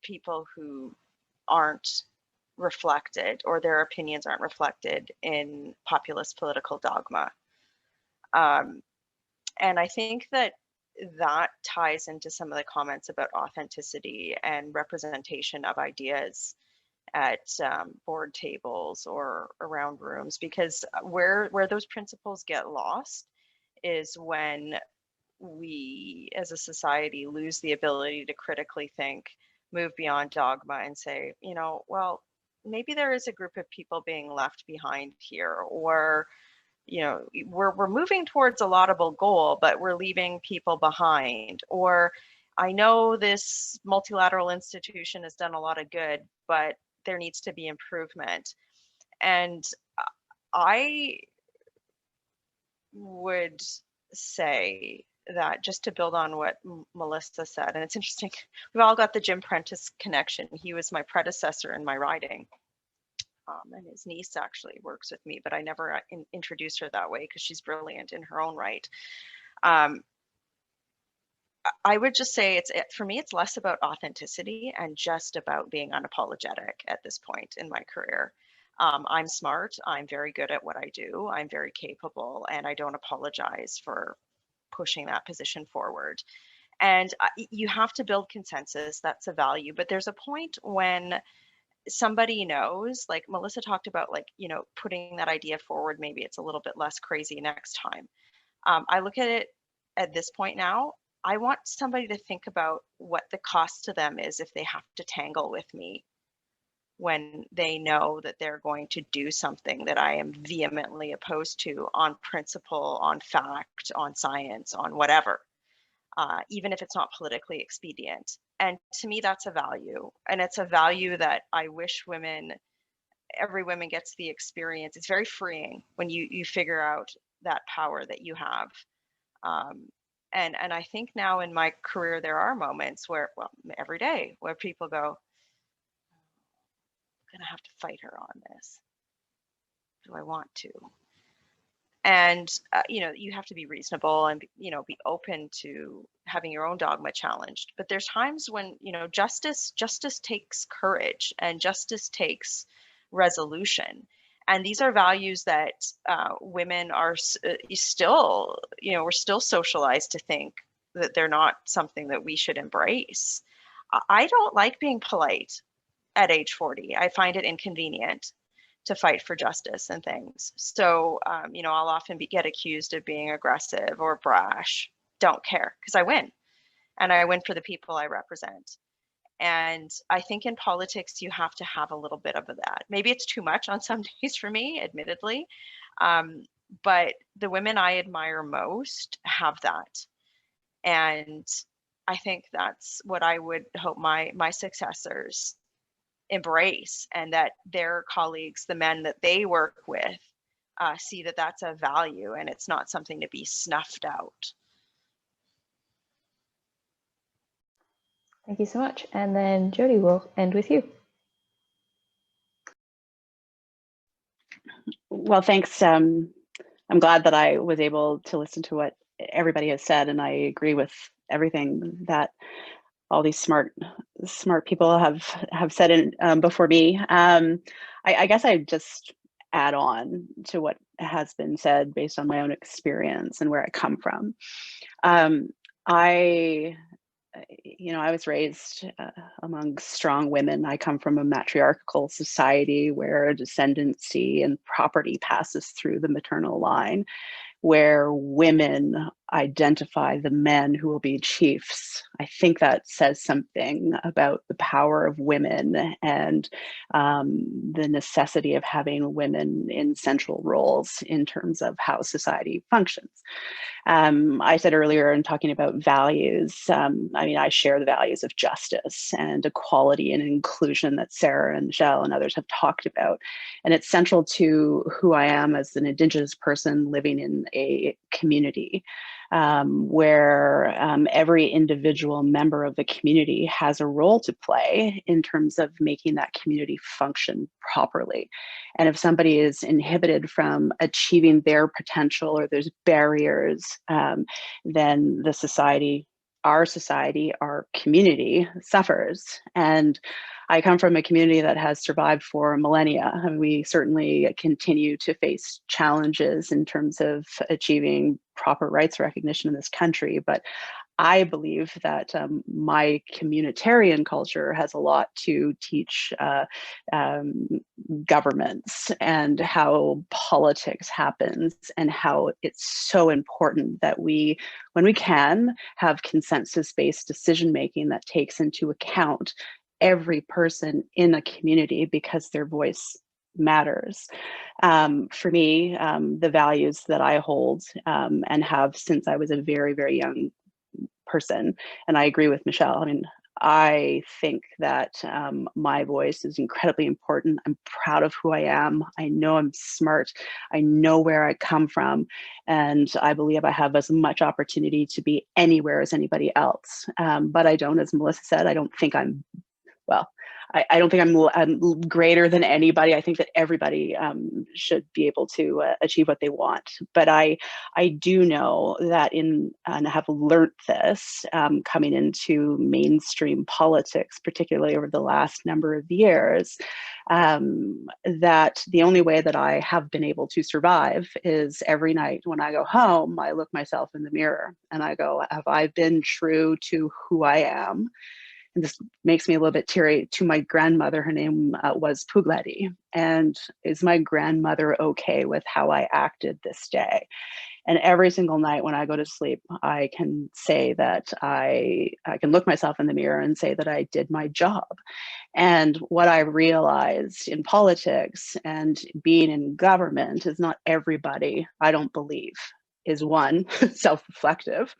S8: people who aren't reflected, or their opinions aren't reflected in populist political dogma. And I think that ties into some of the comments about authenticity and representation of ideas at board tables or around rooms, because where those principles get lost is when we as a society lose the ability to critically think, move beyond dogma, and say, well, maybe there is a group of people being left behind here, or we're moving towards a laudable goal, but we're leaving people behind. Or I know this multilateral institution has done a lot of good, but there needs to be improvement. And I would say that, just to build on what Melissa said, and it's interesting, we've all got the Jim Prentice connection. He was my predecessor in my riding. And his niece actually works with me, but I never introduced her that way because she's brilliant in her own right. I would just say for me, it's less about authenticity and just about being unapologetic at this point in my career. I'm smart. I'm very good at what I do. I'm very capable, and I don't apologize for pushing that position forward. And you have to build consensus. That's a value. But there's a point when somebody knows, like Melissa talked about, like, you know, putting that idea forward, maybe it's a little bit less crazy next time. I look at it at this point now, I want somebody to think about what the cost to them is if they have to tangle with me when they know that they're going to do something that I am vehemently opposed to on principle, on fact, on science, on whatever, even if it's not politically expedient. And to me, that's a value. And it's a value that I wish every woman gets the experience. It's very freeing when you figure out that power that you have. And I think now in my career, there are moments where, well, every day, where people go, I'm gonna have to fight her on this. Do I want to? And you know, you have to be reasonable and, you know, be open to having your own dogma challenged. But there's times when, you know, justice takes courage, and justice takes resolution. And these are values that women are still, you know, we're still socialized to think that they're not something that we should embrace. I don't like being polite at age 40. I find it inconvenient to fight for justice and things. So, you know, I'll often get accused of being aggressive or brash. Don't care, because I win. And I win for the people I represent. And I think in politics, you have to have a little bit of that. Maybe it's too much on some days for me, admittedly. But the women I admire most have that. And I think that's what I would hope my successors embrace, and that their colleagues, the men that they work with, see that that's a value and it's not something to be snuffed out.
S11: Thank you so much. And then Jody, we'll end with you.
S7: Well, thanks. I'm glad that I was able to listen to what everybody has said, and I agree with everything that all these smart people have said before me. I guess I just add on to what has been said based on my own experience and where I come from. I was raised among strong women. I come from a matriarchal society where descendancy and property passes through the maternal line, where women identify the men who will be chiefs. I think that says something about the power of women and the necessity of having women in central roles in terms of how society functions. I said earlier in talking about values, I share the values of justice and equality and inclusion that Sarah and Michelle and others have talked about. And it's central to who I am as an Indigenous person living in a community where every individual member of the community has a role to play in terms of making that community function properly. And if somebody is inhibited from achieving their potential, or there's barriers, then the society, our community suffers. And I come from a community that has survived for millennia, and we certainly continue to face challenges in terms of achieving proper rights recognition in this country. But I believe that my communitarian culture has a lot to teach governments and how politics happens, and how it's so important that we, when we can, have consensus-based decision-making that takes into account every person in a community, because their voice matters. For me, the values that I hold and have since I was a very, very young person, and I agree with Michelle. I think that my voice is incredibly important. I'm proud of who I am. I know I'm smart. I know where I come from. And I believe I have as much opportunity to be anywhere as anybody else. But I don't, as Melissa said, I don't think I don't think I'm greater than anybody. I think that everybody should be able to achieve what they want. But I do know that and have learned this coming into mainstream politics, particularly over the last number of years, that the only way that I have been able to survive is every night when I go home, I look myself in the mirror and I go, have I been true to who I am? And this makes me a little bit teary, to my grandmother. Her name was Pugleti. And is my grandmother okay with how I acted this day? And every single night when I go to sleep, I can say that I can look myself in the mirror and say that I did my job. And what I realized in politics and being in government is not everybody, I don't believe, is one, self-reflective.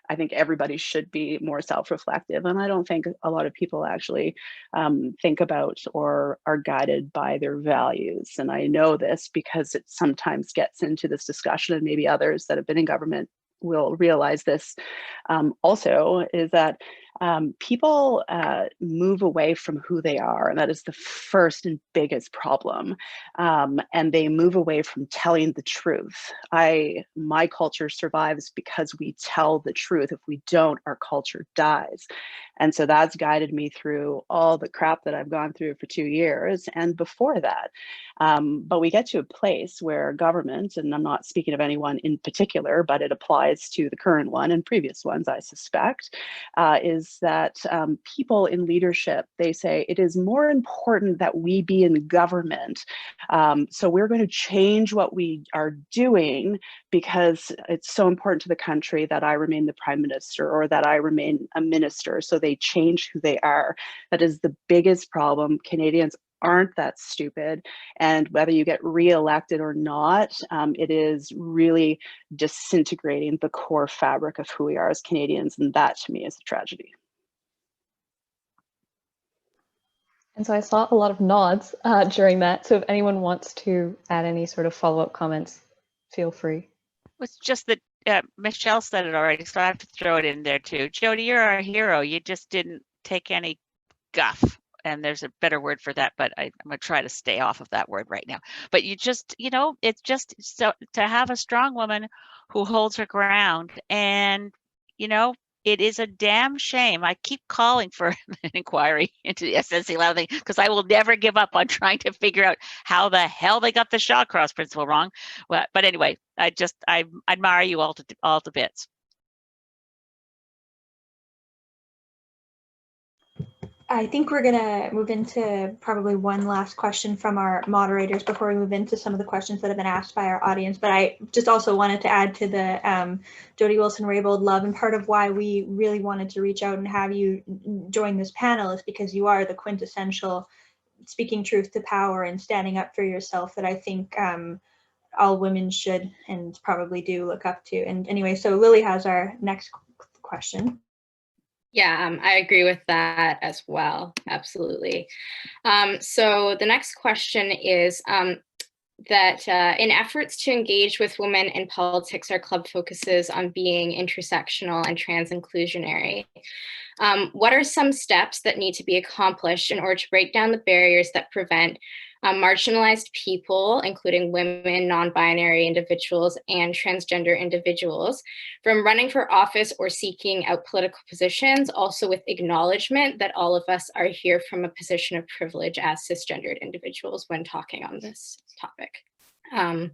S7: I think everybody should be more self-reflective. And I don't think a lot of people actually think about or are guided by their values. And I know this because it sometimes gets into this discussion, and maybe others that have been in government will realize this also, is that people move away from who they are, and that is the first and biggest problem. And they move away from telling the truth. My culture survives because we tell the truth. If we don't, our culture dies. And so that's guided me through all the crap that I've gone through for 2 years and before that. But we get to a place where government, and I'm not speaking of anyone in particular, but it applies to the current one and previous ones, I suspect, is that people in leadership, they say it is more important that we be in government. So we're going to change what we are doing because it's so important to the country that I remain the prime minister or that I remain a minister. So they change who they are. That is the biggest problem. Canadians aren't that stupid. And whether you get reelected or not, it is really disintegrating the core fabric of who we are as Canadians. And that to me is a tragedy.
S11: And so I saw a lot of nods during that. So if anyone wants to add any sort of follow-up comments, feel free.
S5: It's just that Michelle said it already, so I have to throw it in there too. Jody, you're our hero. You just didn't take any guff. And there's a better word for that, but I'm going to try to stay off of that word right now. But you just, it's just so to have a strong woman who holds her ground. And, it is a damn shame. I keep calling for an inquiry into the SNC-Lavalin thing because I will never give up on trying to figure out how the hell they got the Shawcross principle wrong. Well, but anyway, I admire you all to bits.
S1: I think we're going to move into probably one last question from our moderators before we move into some of the questions that have been asked by our audience. But I just also wanted to add to the Jody Wilson-Raybould love, and part of why we really wanted to reach out and have you join this panel is because you are the quintessential speaking truth to power and standing up for yourself that I think all women should and probably do look up to. And anyway, so Lily has our next question.
S3: Yeah, I agree with that as well. Absolutely. So the next question is that in efforts to engage with women in politics, our club focuses on being intersectional and trans-inclusionary. What are some steps that need to be accomplished in order to break down the barriers that prevent marginalized people, including women, non-binary individuals, and transgender individuals, from running for office or seeking out political positions, also with acknowledgement that all of us are here from a position of privilege as cisgendered individuals when talking on this topic. And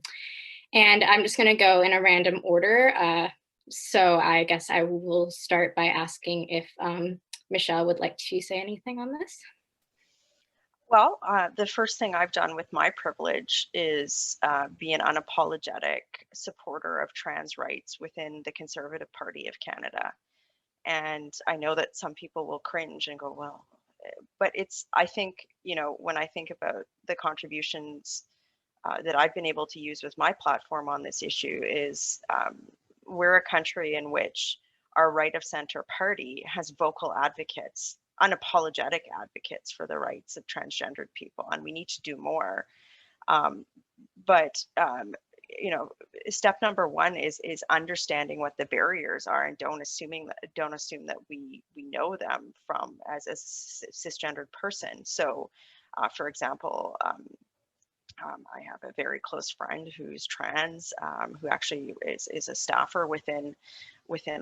S3: I'm just going to go in a random order. So I guess I will start by asking if Michelle would like to say anything on this.
S8: Well, the first thing I've done with my privilege is be an unapologetic supporter of trans rights within the Conservative Party of Canada. And I know that some people will cringe and go, well, but I think, when I think about the contributions that I've been able to use with my platform on this issue is we're a country in which our right of center party has vocal advocates, unapologetic advocates for the rights of transgendered people, and we need to do more. But you know, step number one is understanding what the barriers are, and don't assume that we know them from as a cisgendered person. So, for example, I have a very close friend who's trans, who actually is a staffer within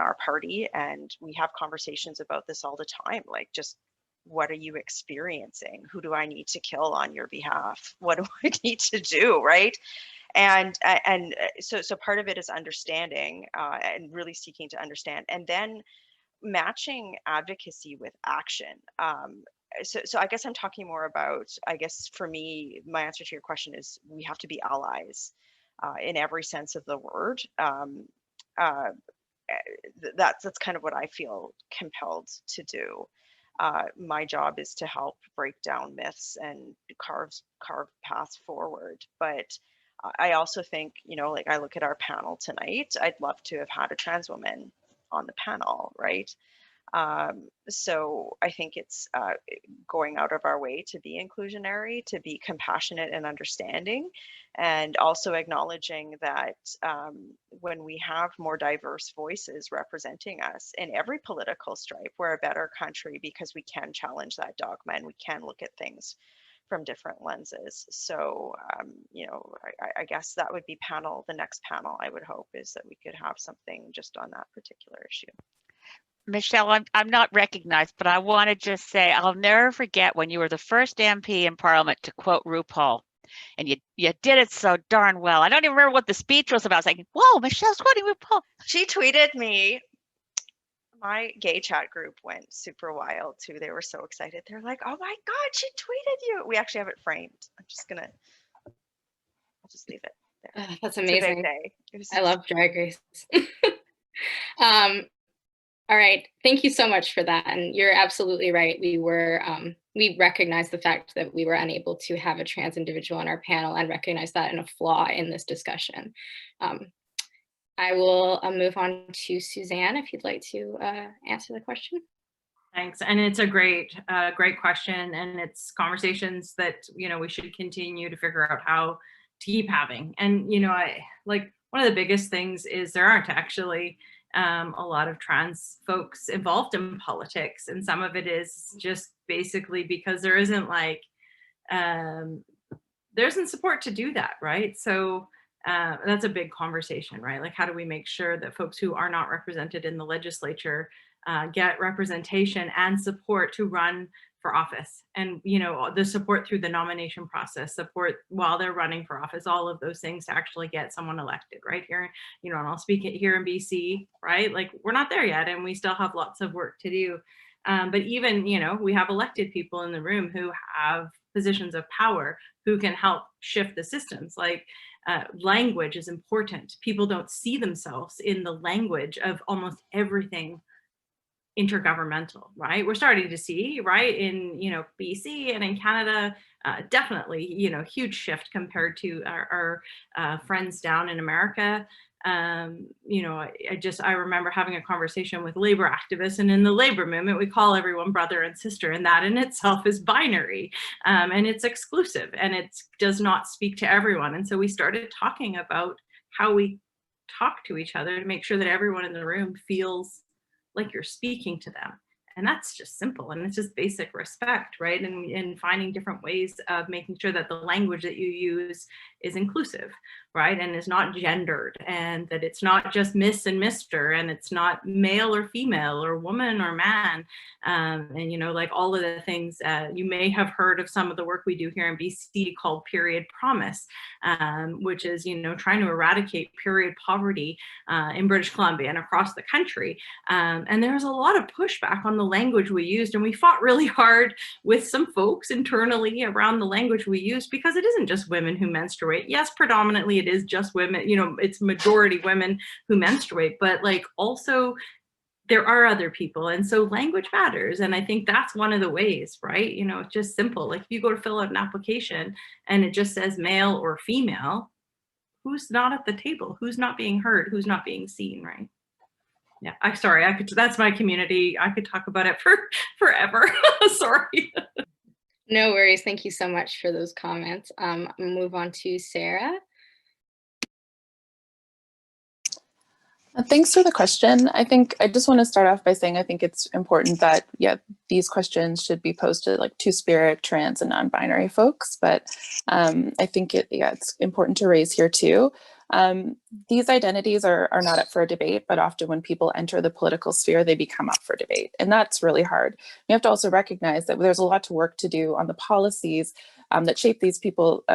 S8: our party, and we have conversations about this all the time. Like, just what are you experiencing? Who do I need to kill on your behalf? What do I need to do, right? And so part of it is understanding, and really seeking to understand, and then matching advocacy with action. So I guess I'm talking more about, I guess for me, my answer to your question is we have to be allies in every sense of the word. That's kind of what I feel compelled to do. My job is to help break down myths and carve paths forward. But I also think, you know, like I look at our panel tonight, I'd love to have had a trans woman on the panel, right? So I think it's going out of our way to be inclusionary, to be compassionate and understanding, and also acknowledging that when we have more diverse voices representing us in every political stripe, we're a better country because we can challenge that dogma and we can look at things from different lenses. So, you know, I guess that would be the next panel I would hope is that we could have something just on that particular issue.
S5: Michelle, I'm not recognized, but I want to just say I'll never forget when you were the first MP in Parliament to quote RuPaul, and you did it so darn well. I don't even remember what the speech was about. I was like, whoa, Michelle's quoting RuPaul.
S8: She tweeted me. My gay chat group went super wild too. They were so excited. They're like, oh my God, she tweeted you. We actually have it framed. I'll just leave it there.
S3: That's amazing.
S8: It's
S3: I love Drag Race. All right, thank you so much for that. And you're absolutely right. We recognize the fact that we were unable to have a trans individual on our panel and recognize that in a flaw in this discussion. I will move on to Susanne, if you'd like to answer the question.
S10: Thanks, and it's a great question, and it's conversations that, you know, we should continue to figure out how to keep having. And, you know, one of the biggest things is there aren't actually a lot of trans folks involved in politics, and some of it is just basically because there isn't there isn't support to do that, right? So that's a big conversation, right? Like, how do we make sure that folks who are not represented in the legislature get representation and support to run for office, and, you know, the support through the nomination process, support while they're running for office, all of those things to actually get someone elected, right? Here, you know, and I'll speak it here in BC, right? Like, we're not there yet, and we still have lots of work to do. But even, you know, we have elected people in the room who have positions of power who can help shift the systems. Like, language is important. People don't see themselves in the language of almost everything intergovernmental, right? We're starting to see, right, in, you know, BC and in Canada, definitely, you know, huge shift compared to our friends down in America. You know, I remember having a conversation with labor activists, and in the labor movement, we call everyone brother and sister, and that in itself is binary, and it's exclusive, and it does not speak to everyone. And so we started talking about how we talk to each other to make sure that everyone in the room feels like you're speaking to them. And that's just simple, and it's just basic respect, right? And finding different ways of making sure that the language that you use is inclusive, right? And is not gendered, and that it's not just Miss and Mr., and it's not male or female or woman or man. And, you know, like all of the things, you may have heard of some of the work we do here in BC called Period Promise, which is, you know, trying to eradicate period poverty in British Columbia and across the country. And there's a lot of pushback on the language we used, and we fought really hard with some folks internally around the language we used, because it isn't just women who menstruate. Yes, predominantly it is just women, you know, it's majority women who menstruate, but like also there are other people, and so language matters. And I think that's one of the ways, right? You know, it's just simple. Like, if you go to fill out an application and it just says male or female, who's not at the table? Who's not being heard? Who's not being seen, right? Yeah, that's my community. I could talk about it for forever. Sorry.
S3: No worries. Thank you so much for those comments. I'll move on to Sarah.
S6: Thanks for the question. I think I just want to start off by saying I think it's important that, yeah, these questions should be posed to like two-spirit, trans, and non-binary folks. But I think it's important to raise here too. These identities are not up for a debate, but often when people enter the political sphere, they become up for debate. And that's really hard. We have to also recognize that there's a lot of work to do on the policies that shape these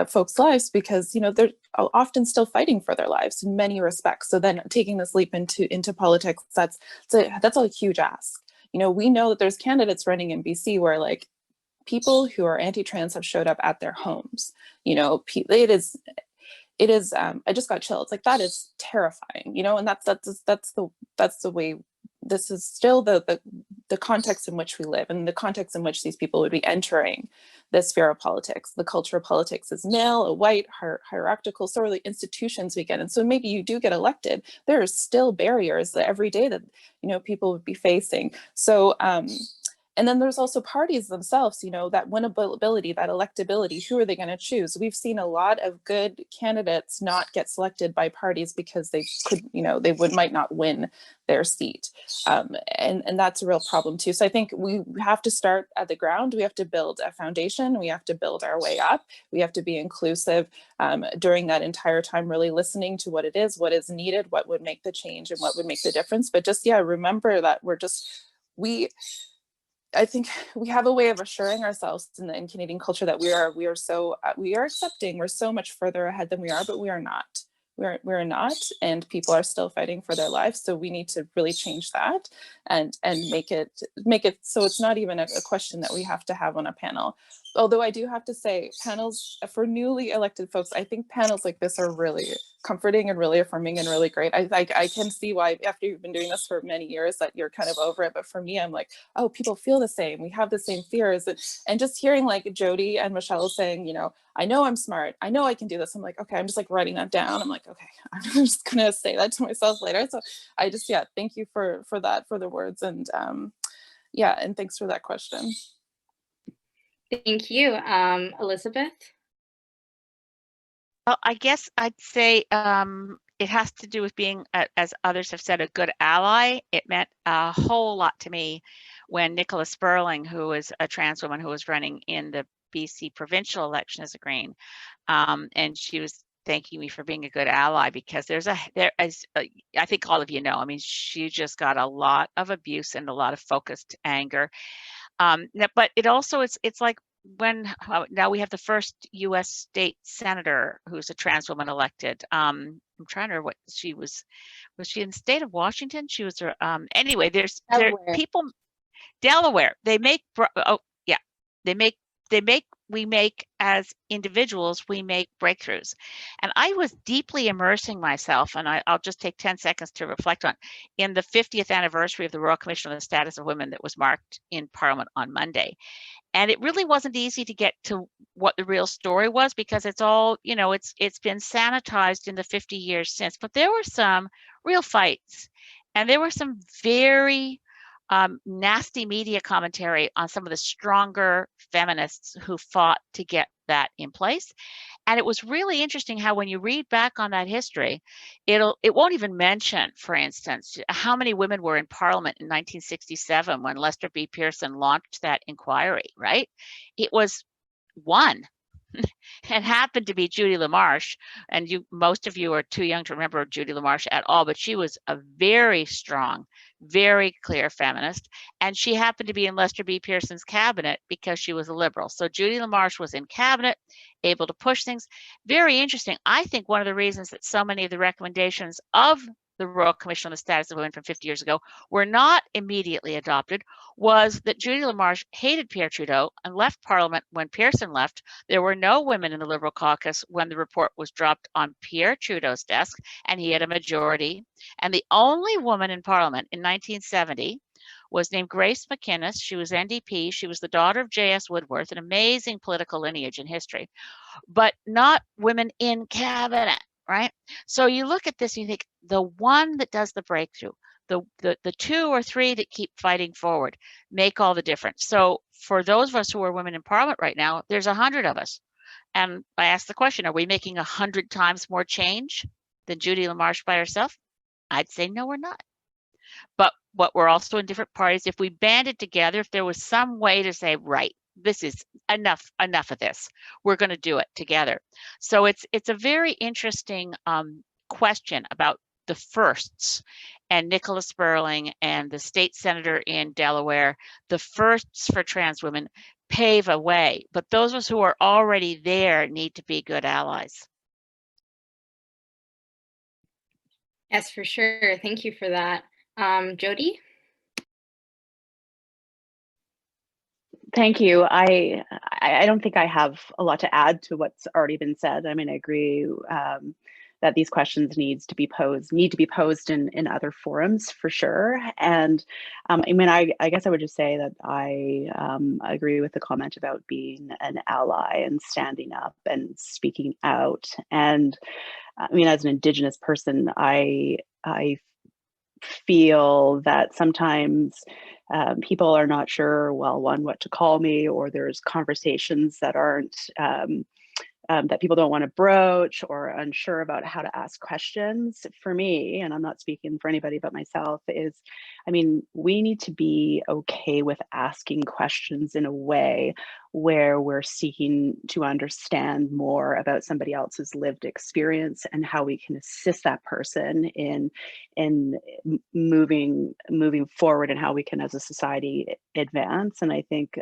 S6: folks' lives, because they're often still fighting for their lives in many respects. So then taking this leap into politics, that's a huge ask. We know that there's candidates running in BC where like people who are anti-trans have showed up at their homes. It is I just got chills. Like, that is terrifying, and that's the way. This is still the context in which we live, and the context in which these people would be entering the sphere of politics. The culture of politics is male, a white, hierarchical, sort of the institutions we get. And so maybe you do get elected, there are still barriers that every day that people would be facing. So and then there's also parties themselves, that winnability, that electability. Who are they going to choose? We've seen a lot of good candidates not get selected by parties because they could, they might not win their seat. And that's a real problem too. So I think we have to start at the ground. We have to build a foundation. We have to build our way up. We have to be inclusive during that entire time, really listening to what it is, what is needed, what would make the change and what would make the difference. But just, remember that I think we have a way of assuring ourselves in Canadian culture that we are accepting. We're so much further ahead than we are, but we are not. We're not, and people are still fighting for their lives. So we need to really change that and make it so it's not even a question that we have to have on a panel. Although I do have to say, panels for newly elected folks, I think panels like this are really comforting and really affirming and really great. I can see why, after you've been doing this for many years, that you're kind of over it. But for me, I'm like, oh, people feel the same. We have the same fears. And just hearing like Jody and Michelle saying, I know I'm smart. I know I can do this. I'm like, okay, I'm just like writing that down. I'm like, okay, I'm just going to say that to myself later. So I just, thank you for that, for the words. And and thanks for that question.
S3: Thank you. Elizabeth?
S5: Well, I guess I'd say it has to do with being, as others have said, a good ally. It meant a whole lot to me when Nicola Sperling, who was a trans woman who was running in the BC provincial election as a Green, and she was thanking me for being a good ally, because I think all of you know, I mean, she just got a lot of abuse and a lot of focused anger. But it also, it's like when now we have the first U.S. state senator who's a trans woman elected. I'm trying to remember what she was. Was she in the state of Washington? She was. Anyway, there people. Delaware. We make as individuals, we make breakthroughs. And I was deeply immersing myself, and I'll just take 10 seconds to reflect on, in the 50th anniversary of the Royal Commission on the Status of Women that was marked in Parliament on Monday. And it really wasn't easy to get to what the real story was, because it's all, it's been sanitized in the 50 years since. But there were some real fights, and there were some very nasty media commentary on some of the stronger feminists who fought to get that in place. And it was really interesting how, when you read back on that history, it won't even mention, for instance, how many women were in Parliament in 1967 when Lester B. Pearson launched that inquiry, right? It was one. It happened to be Judy LaMarche, and most of you are too young to remember Judy LaMarche at all, but she was a very strong, very clear feminist, and she happened to be in Lester B. Pearson's cabinet because she was a liberal. So Judy LaMarche was in cabinet, able to push things. Very interesting. I think one of the reasons that so many of the recommendations of the Royal Commission on the Status of Women from 50 years ago were not immediately adopted was that Judy LaMarche hated Pierre Trudeau and left Parliament when Pearson left. There were no women in the Liberal caucus when the report was dropped on Pierre Trudeau's desk, and he had a majority. And the only woman in Parliament in 1970 was named Grace McInnes. She was NDP. She was the daughter of J.S. Woodworth, an amazing political lineage in history, but not women in cabinet. Right? So you look at this and you think, the one that does the breakthrough, the two or three that keep fighting forward, make all the difference. So for those of us who are women in Parliament right now, there's 100 of us. And I ask the question, are we making 100 times more change than Judy LaMarche by herself? I'd say, no, we're not. But what we're also in different parties, if we banded together, if there was some way to say, right, this is enough of this, we're going to do it together. So it's a very interesting question about the firsts, and Nicholas Sperling and the state senator in Delaware, the firsts for trans women pave a way, but those of us who are already there need to be good allies.
S3: Yes, for sure. Thank you for that. Jody?
S7: Thank you. I don't think I have a lot to add to what's already been said. I mean, I agree that these questions need to be posed in other forums for sure. And I mean, I guess I would just say that I agree with the comment about being an ally and standing up and speaking out. And I mean, as an Indigenous person, I feel that sometimes people are not sure, well, one, what to call me, or there's conversations that aren't, that people don't want to broach or unsure about how to ask questions. For me, and I'm not speaking for anybody but myself, is, I mean, we need to be okay with asking questions in a way where we're seeking to understand more about somebody else's lived experience and how we can assist that person in moving forward, and how we can as a society advance. And I think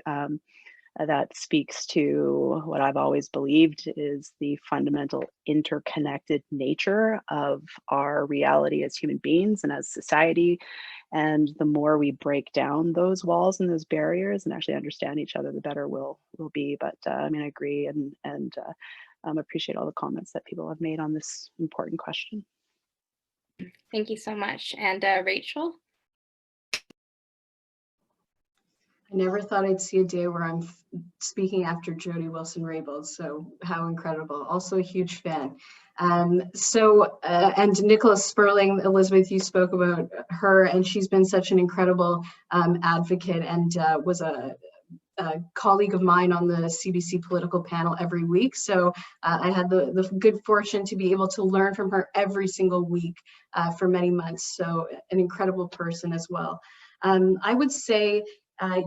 S7: that speaks to what I've always believed is the fundamental interconnected nature of our reality as human beings and as society. And the more we break down those walls and those barriers and actually understand each other, the better we'll be. But I mean, I agree and appreciate all the comments that people have made on this important question.
S3: Thank you so much. And Rachel?
S4: I never thought I'd see a day where I'm speaking after Jody Wilson-Raybould, so how incredible. Also a huge fan. And Nicholas Sperling, Elizabeth, you spoke about her, and she's been such an incredible advocate, and was a colleague of mine on the CBC political panel every week. So I had the good fortune to be able to learn from her every single week for many months. So an incredible person as well. I would say,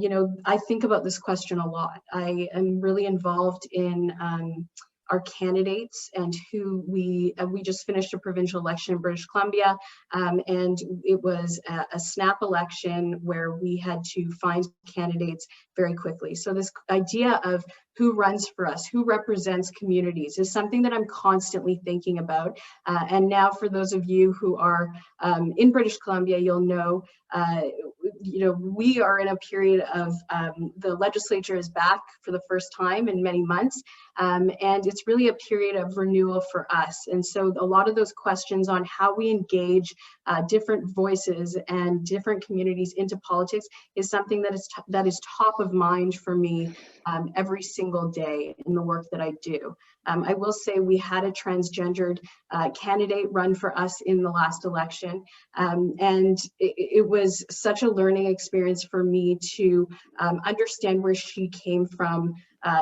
S4: you know, I think about this question a lot. I am really involved in our candidates and who we just finished a provincial election in British Columbia, and it was a snap election where we had to find candidates very quickly. So this idea of who runs for us, who represents communities, is something that I'm constantly thinking about. And now for those of you who are in British Columbia, you'll know, you know, we are in a period of, the legislature is back for the first time in many months. And it's really a period of renewal for us. And so a lot of those questions on how we engage different voices and different communities into politics is something that is top of mind for me every single day in the work that I do. I will say we had a transgendered candidate run for us in the last election, and it was such a learning experience for me to understand where she came from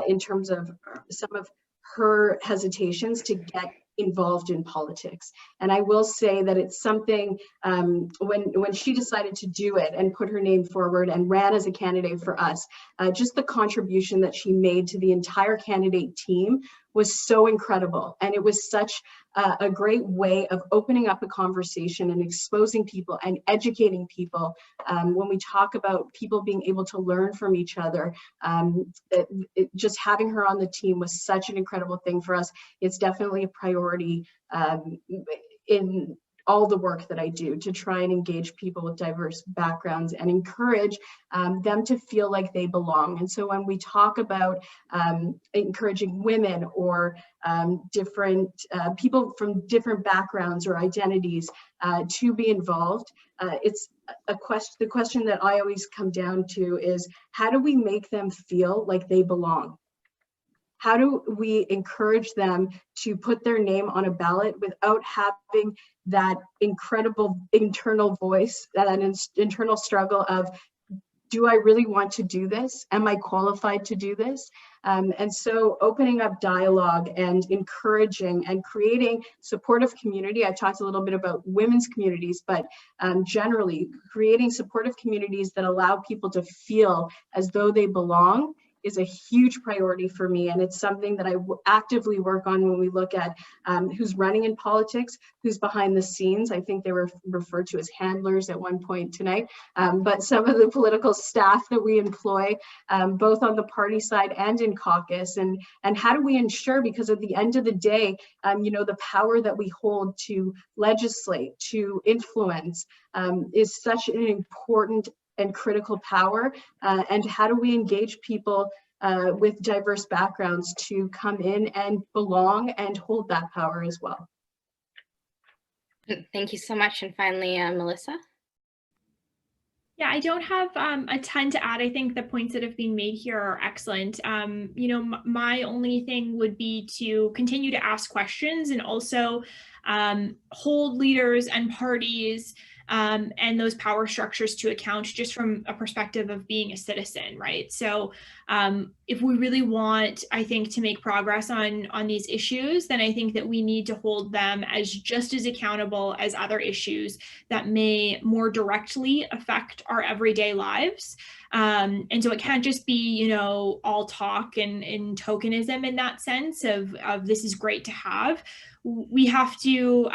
S4: in terms of some of her hesitations to get involved in politics. And I will say that it's something, when she decided to do it and put her name forward and ran as a candidate for us, just the contribution that she made to the entire candidate team was so incredible. And it was such a great way of opening up a conversation and exposing people and educating people. When we talk about people being able to learn from each other, just having her on the team was such an incredible thing for us. It's definitely a priority in all the work that I do to try and engage people with diverse backgrounds and encourage them to feel like they belong. And so when we talk about encouraging women or different people from different backgrounds or identities to be involved, it's the question that I always come down to is, how do we make them feel like they belong? How do we encourage them to put their name on a ballot without having that incredible internal voice, that internal struggle of, do I really want to do this? Am I qualified to do this? And so opening up dialogue and encouraging and creating supportive community. I talked a little bit about women's communities, but generally creating supportive communities that allow people to feel as though they belong is a huge priority for me. And it's something that I actively work on when we look at who's running in politics, who's behind the scenes. I think they were referred to as handlers at one point tonight, but some of the political staff that we employ, both on the party side and in caucus. And how do we ensure, because at the end of the day, you know, the power that we hold to legislate, to influence, is such an important and critical power, and how do we engage people with diverse backgrounds to come in and belong and hold that power as well.
S3: Thank you so much. And finally, Melissa.
S9: Yeah, I don't have a ton to add. I think the points that have been made here are excellent. You know, my only thing would be to continue to ask questions and also hold leaders and parties and those power structures to account, just from a perspective of being a citizen, right? So if we really want, I think, to make progress on these issues, then I think that we need to hold them as just as accountable as other issues that may more directly affect our everyday lives. And so it can't just be, you know, all talk and tokenism in that sense of this is great to have. We have to,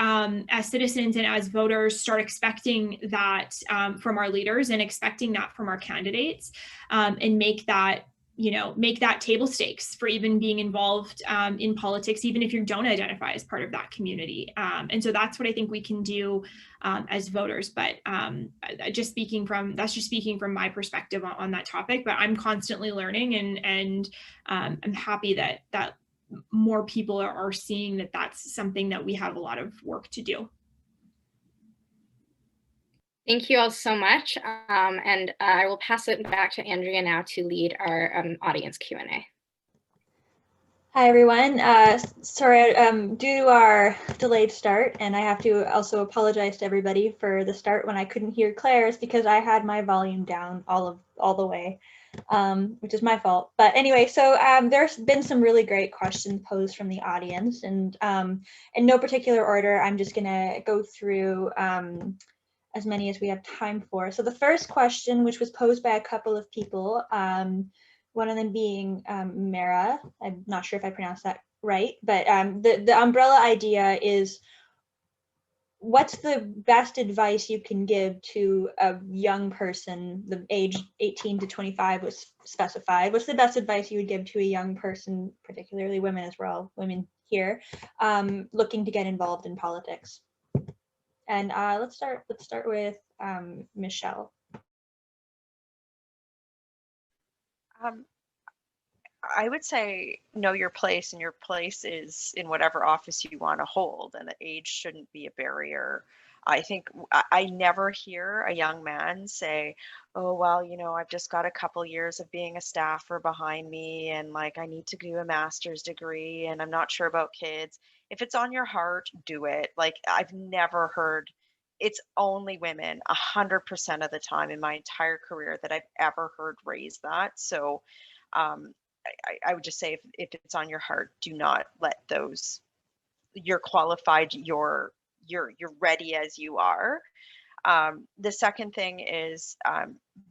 S9: as citizens and as voters, start expecting that from our leaders and expecting that from our candidates, and make that, you know, make that table stakes for even being involved in politics, even if you don't identify as part of that community. And so that's what I think we can do as voters. But that's just speaking from my perspective on that topic. But I'm constantly learning, and I'm happy that more people are seeing that that's something that we have a lot of work to do.
S3: Thank you all so much. And I will pass it back to Andrea now to lead our audience Q&A.
S1: Hi, everyone. Sorry, due to our delayed start, and I have to also apologize to everybody for the start when I couldn't hear Claire's, because I had my volume down all the way, which is my fault. But anyway, so there's been some really great questions posed from the audience, and in no particular order, I'm just gonna go through as many as we have time for. So the first question, which was posed by a couple of people, one of them being Mara, I'm not sure if I pronounced that right, but the umbrella idea is, what's the best advice you can give to a young person? The age 18 to 25 was specified. What's the best advice you would give to a young person, particularly women as well, women here, looking to get involved in politics? And let's start with Michelle.
S8: I would say know your place, and your place is in whatever office you want to hold, and the age shouldn't be a barrier. I think I never hear a young man say, oh, well, you know, I've just got a couple years of being a staffer behind me, and like I need to do a master's degree, and I'm not sure about kids. If it's on your heart, do it. Like, I've never heard, it's only women 100% of the time in my entire career that I've ever heard raise that. So I would just say, if it's on your heart, do not let those, you're qualified, you're ready as you are. The second thing is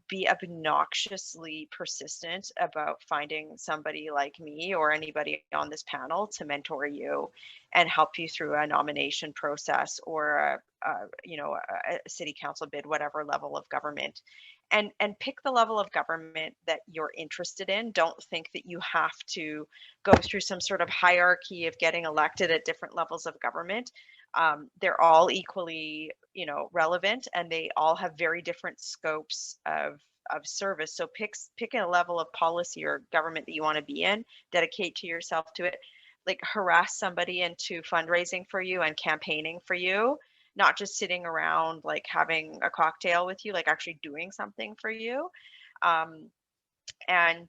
S8: be obnoxiously persistent about finding somebody like me or anybody on this panel to mentor you and help you through a nomination process or a city council bid, whatever level of government. And pick the level of government that you're interested in. Don't think that you have to go through some sort of hierarchy of getting elected at different levels of government. They're all equally, relevant, and they all have very different scopes of service. So pick a level of policy or government that you want to be in, dedicate to yourself to it, like harass somebody into fundraising for you and campaigning for you, not just sitting around like having a cocktail with you, like actually doing something for you. And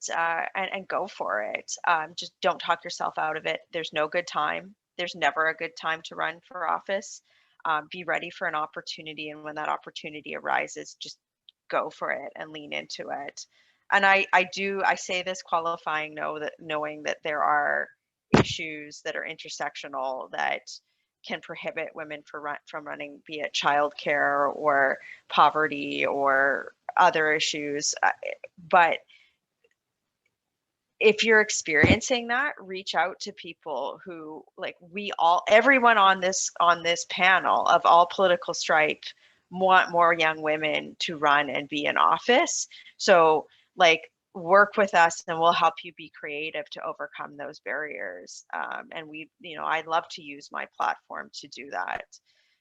S8: go for it. Just don't talk yourself out of it. There's no good time. There's never a good time to run for office. Be ready for an opportunity, and when that opportunity arises, just go for it and lean into it. And I say this qualifying knowing that there are issues that are intersectional that can prohibit women from running, be it childcare or poverty or other issues. But if you're experiencing that, reach out to people who, like, everyone on this panel of all political stripe want more young women to run and be in office. So, like, work with us and we'll help you be creative to overcome those barriers. And I'd love to use my platform to do that.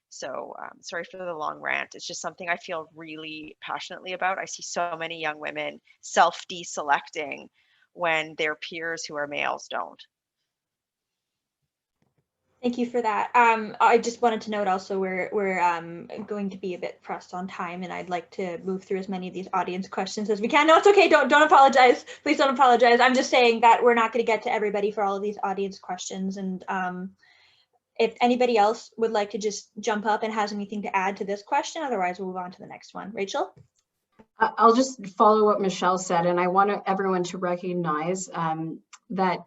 S8: So sorry for the long rant. It's just something I feel really passionately about. I see so many young women self-deselecting when their peers who are males don't.
S1: Thank you for that. I just wanted to note also we're going to be a bit pressed on time, and I'd like to move through as many of these audience questions as we can. No, it's okay. Don't apologize. Please don't apologize. I'm just saying that we're not going to get to everybody for all of these audience questions. And if anybody else would like to just jump up and has anything to add to this question, otherwise we'll move on to the next one. Rachel?
S4: I'll just follow what Michelle said, and I want everyone to recognize that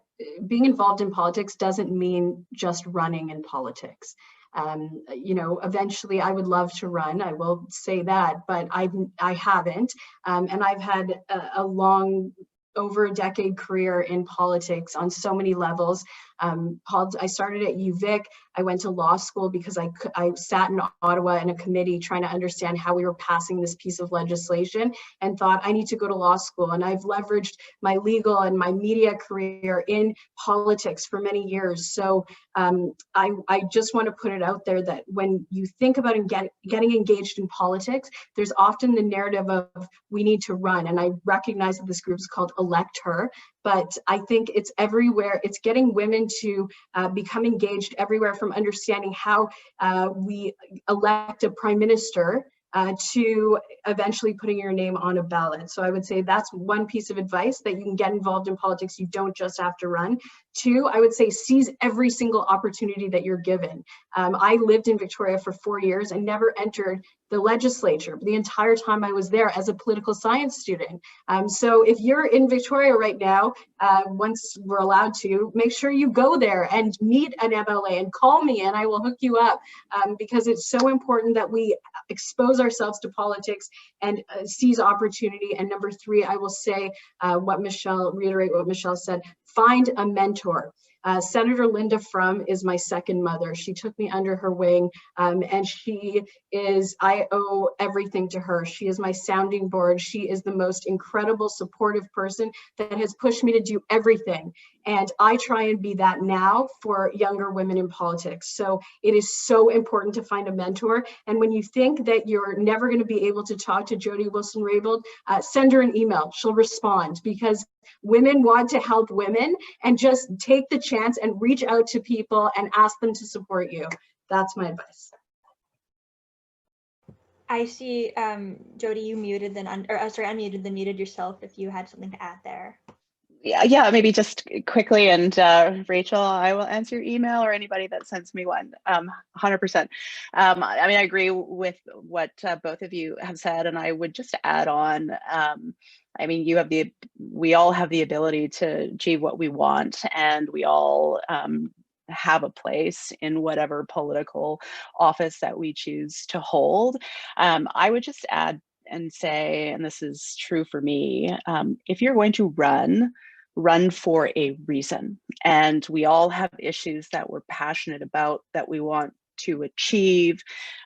S4: being involved in politics doesn't mean just running in politics. Eventually I would love to run, I will say that, but I haven't. And I've had a long, over a decade career in politics on so many levels. I started at UVic. I went to law school because I sat in Ottawa in a committee trying to understand how we were passing this piece of legislation and thought I need to go to law school. And I've leveraged my legal and my media career in politics for many years. So I just want to put it out there that when you think about getting engaged in politics, there's often the narrative of we need to run. And I recognize that this group is called Elect Her, but I think it's everywhere. It's getting women to become engaged everywhere, from understanding how we elect a prime minister to eventually putting your name on a ballot. So I would say that's one piece of advice, that you can get involved in politics. You don't just have to run. Two, I would say seize every single opportunity that you're given. I lived in Victoria for 4 years and never entered the legislature the entire time I was there as a political science student. So if you're in Victoria right now, once we're allowed to, make sure you go there and meet an MLA and call me and I will hook you up, because it's so important that we expose ourselves to politics and seize opportunity. And number three, I will say reiterate what Michelle said, find a mentor. Senator Linda Frum is my second mother. She took me under her wing, and I owe everything to her. She is my sounding board. She is the most incredible, supportive person that has pushed me to do everything. And I try and be that now for younger women in politics. So it is so important to find a mentor. And when you think that you're never going to be able to talk to Jody Wilson-Raybould, send her an email. She'll respond, because women want to help women, and just take the chance and reach out to people and ask them to support you. That's my advice.
S1: I see, Jody, you muted unmuted, then muted yourself if you had something to add there.
S7: Yeah, maybe just quickly, and Rachel, I will answer your email or anybody that sends me one, 100%. I agree with what both of you have said, and I would just add on, we all have the ability to achieve what we want, and we all have a place in whatever political office that we choose to hold. I would just add and say, and this is true for me, if you're going to run for a reason. And we all have issues that we're passionate about, that we want to achieve.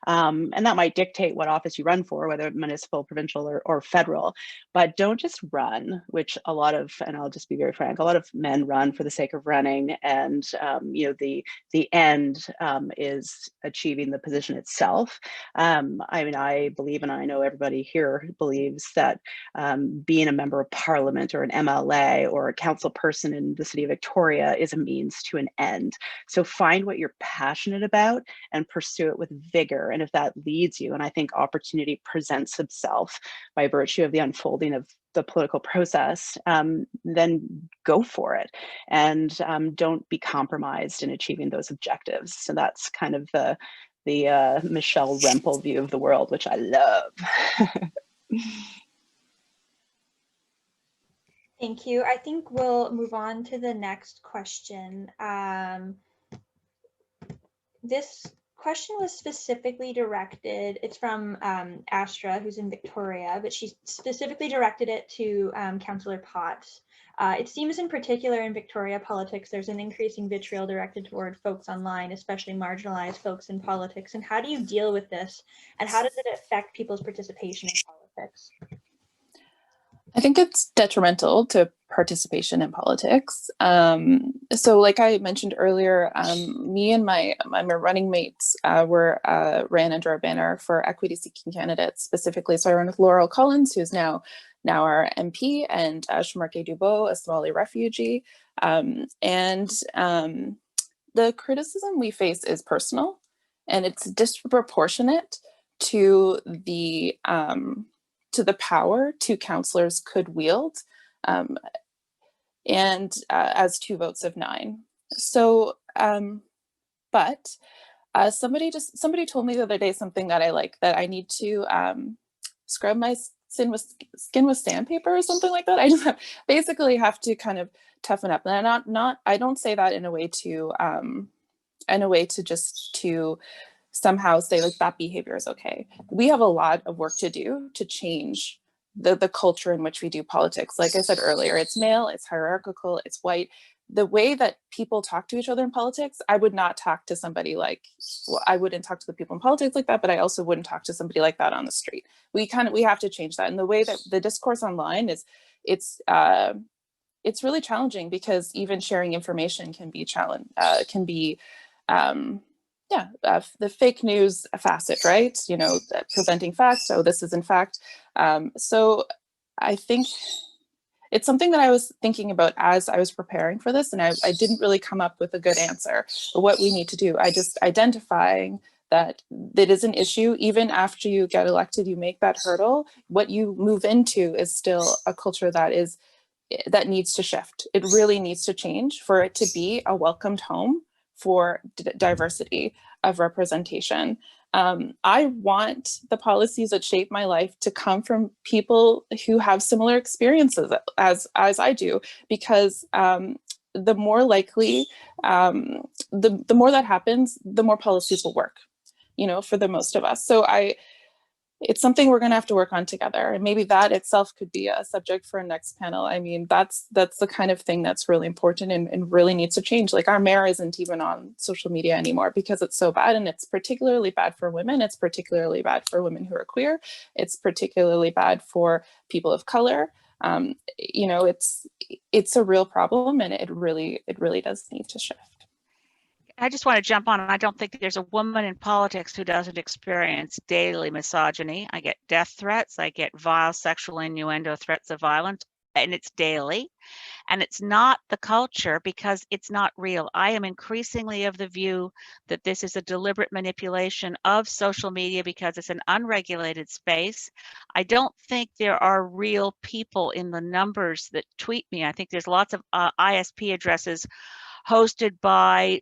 S7: And that might dictate what office you run for, whether municipal, provincial, or federal. But don't just run, which a lot of, and I'll just be very frank, a lot of men run for the sake of running. And the end is achieving the position itself. I believe, and I know everybody here believes, that being a member of parliament or an MLA or a council person in the city of Victoria is a means to an end. So find what you're passionate about and pursue it with vigor. And if that leads you, and I think opportunity presents itself by virtue of the unfolding of the political process, then go for it, and don't be compromised in achieving those objectives. So that's kind of the Michelle Rempel view of the world, which I love.
S1: Thank you. I think we'll move on to the next question. This question was specifically directed, it's from Astra, who's in Victoria, but she specifically directed it to Councillor Potts. It seems in particular in Victoria politics, there's an increasing vitriol directed toward folks online, especially marginalized folks in politics. And how do you deal with this? And how does it affect people's participation in politics?
S6: I think it's detrimental to participation in politics. So like I mentioned earlier, me and my running mates ran under a banner for equity seeking candidates specifically. So I ran with Laurel Collins, who's now our MP, and Shamarke Dubois, a Somali refugee. The criticism we face is personal, and it's disproportionate to the power two councillors could wield, as 2 votes of 9. So, but somebody told me the other day something that I like, that I need to scrub my skin with sandpaper or something like that. I just basically have to kind of toughen up, and I don't say that in a way to somehow say like that behavior is okay. We have a lot of work to do to change the culture in which we do politics. Like I said earlier, it's male, it's hierarchical, it's white. The way that people talk to each other in politics, I would not talk to somebody like, well, I wouldn't talk to the people in politics like that, but I also wouldn't talk to somebody like that on the street. We have to change that. And the way that the discourse online is, it's really challenging, because even sharing information can be the fake news facet, right? Presenting facts. So this is in fact. So I think it's something that I was thinking about as I was preparing for this, and I didn't really come up with a good answer for what we need to do. I just identifying that it is an issue. Even after you get elected, you make that hurdle. What you move into is still a culture that needs to shift. It really needs to change for it to be a welcomed home for diversity of representation. I want the policies that shape my life to come from people who have similar experiences as I do, because the more likely, the more that happens, the more policies will work, for the most of us. So it's something we're going to have to work on together. And maybe that itself could be a subject for a next panel. I mean, that's the kind of thing that's really important and really needs to change. Like, our mayor isn't even on social media anymore because it's so bad. And it's particularly bad for women. It's particularly bad for women who are queer. It's particularly bad for people of color. It's a real problem, and it really does need to shift.
S5: I just want to jump on. I don't think there's a woman in politics who doesn't experience daily misogyny. I get death threats. I get vile sexual innuendo threats of violence, and it's daily. And it's not the culture, because it's not real. I am increasingly of the view that this is a deliberate manipulation of social media because it's an unregulated space. I don't think there are real people in the numbers that tweet me. I think there's lots of ISP addresses hosted by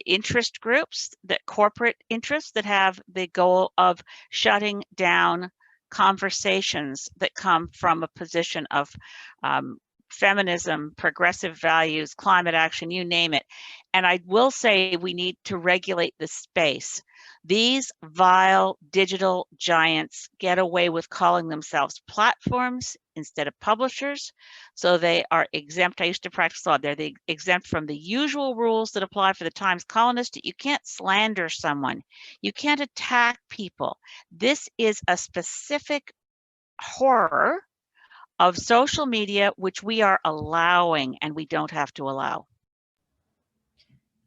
S5: interest groups, that corporate interests that have the goal of shutting down conversations that come from a position of feminism, progressive values, climate action, you name it. And I will say we need to regulate the space. These vile digital giants get away with calling themselves platforms instead of publishers. So they are exempt. I used to practice law. They're exempt from the usual rules that apply for the Times columnist. You can't slander someone. You can't attack people. This is a specific horror of social media, which we are allowing, and we don't have to allow.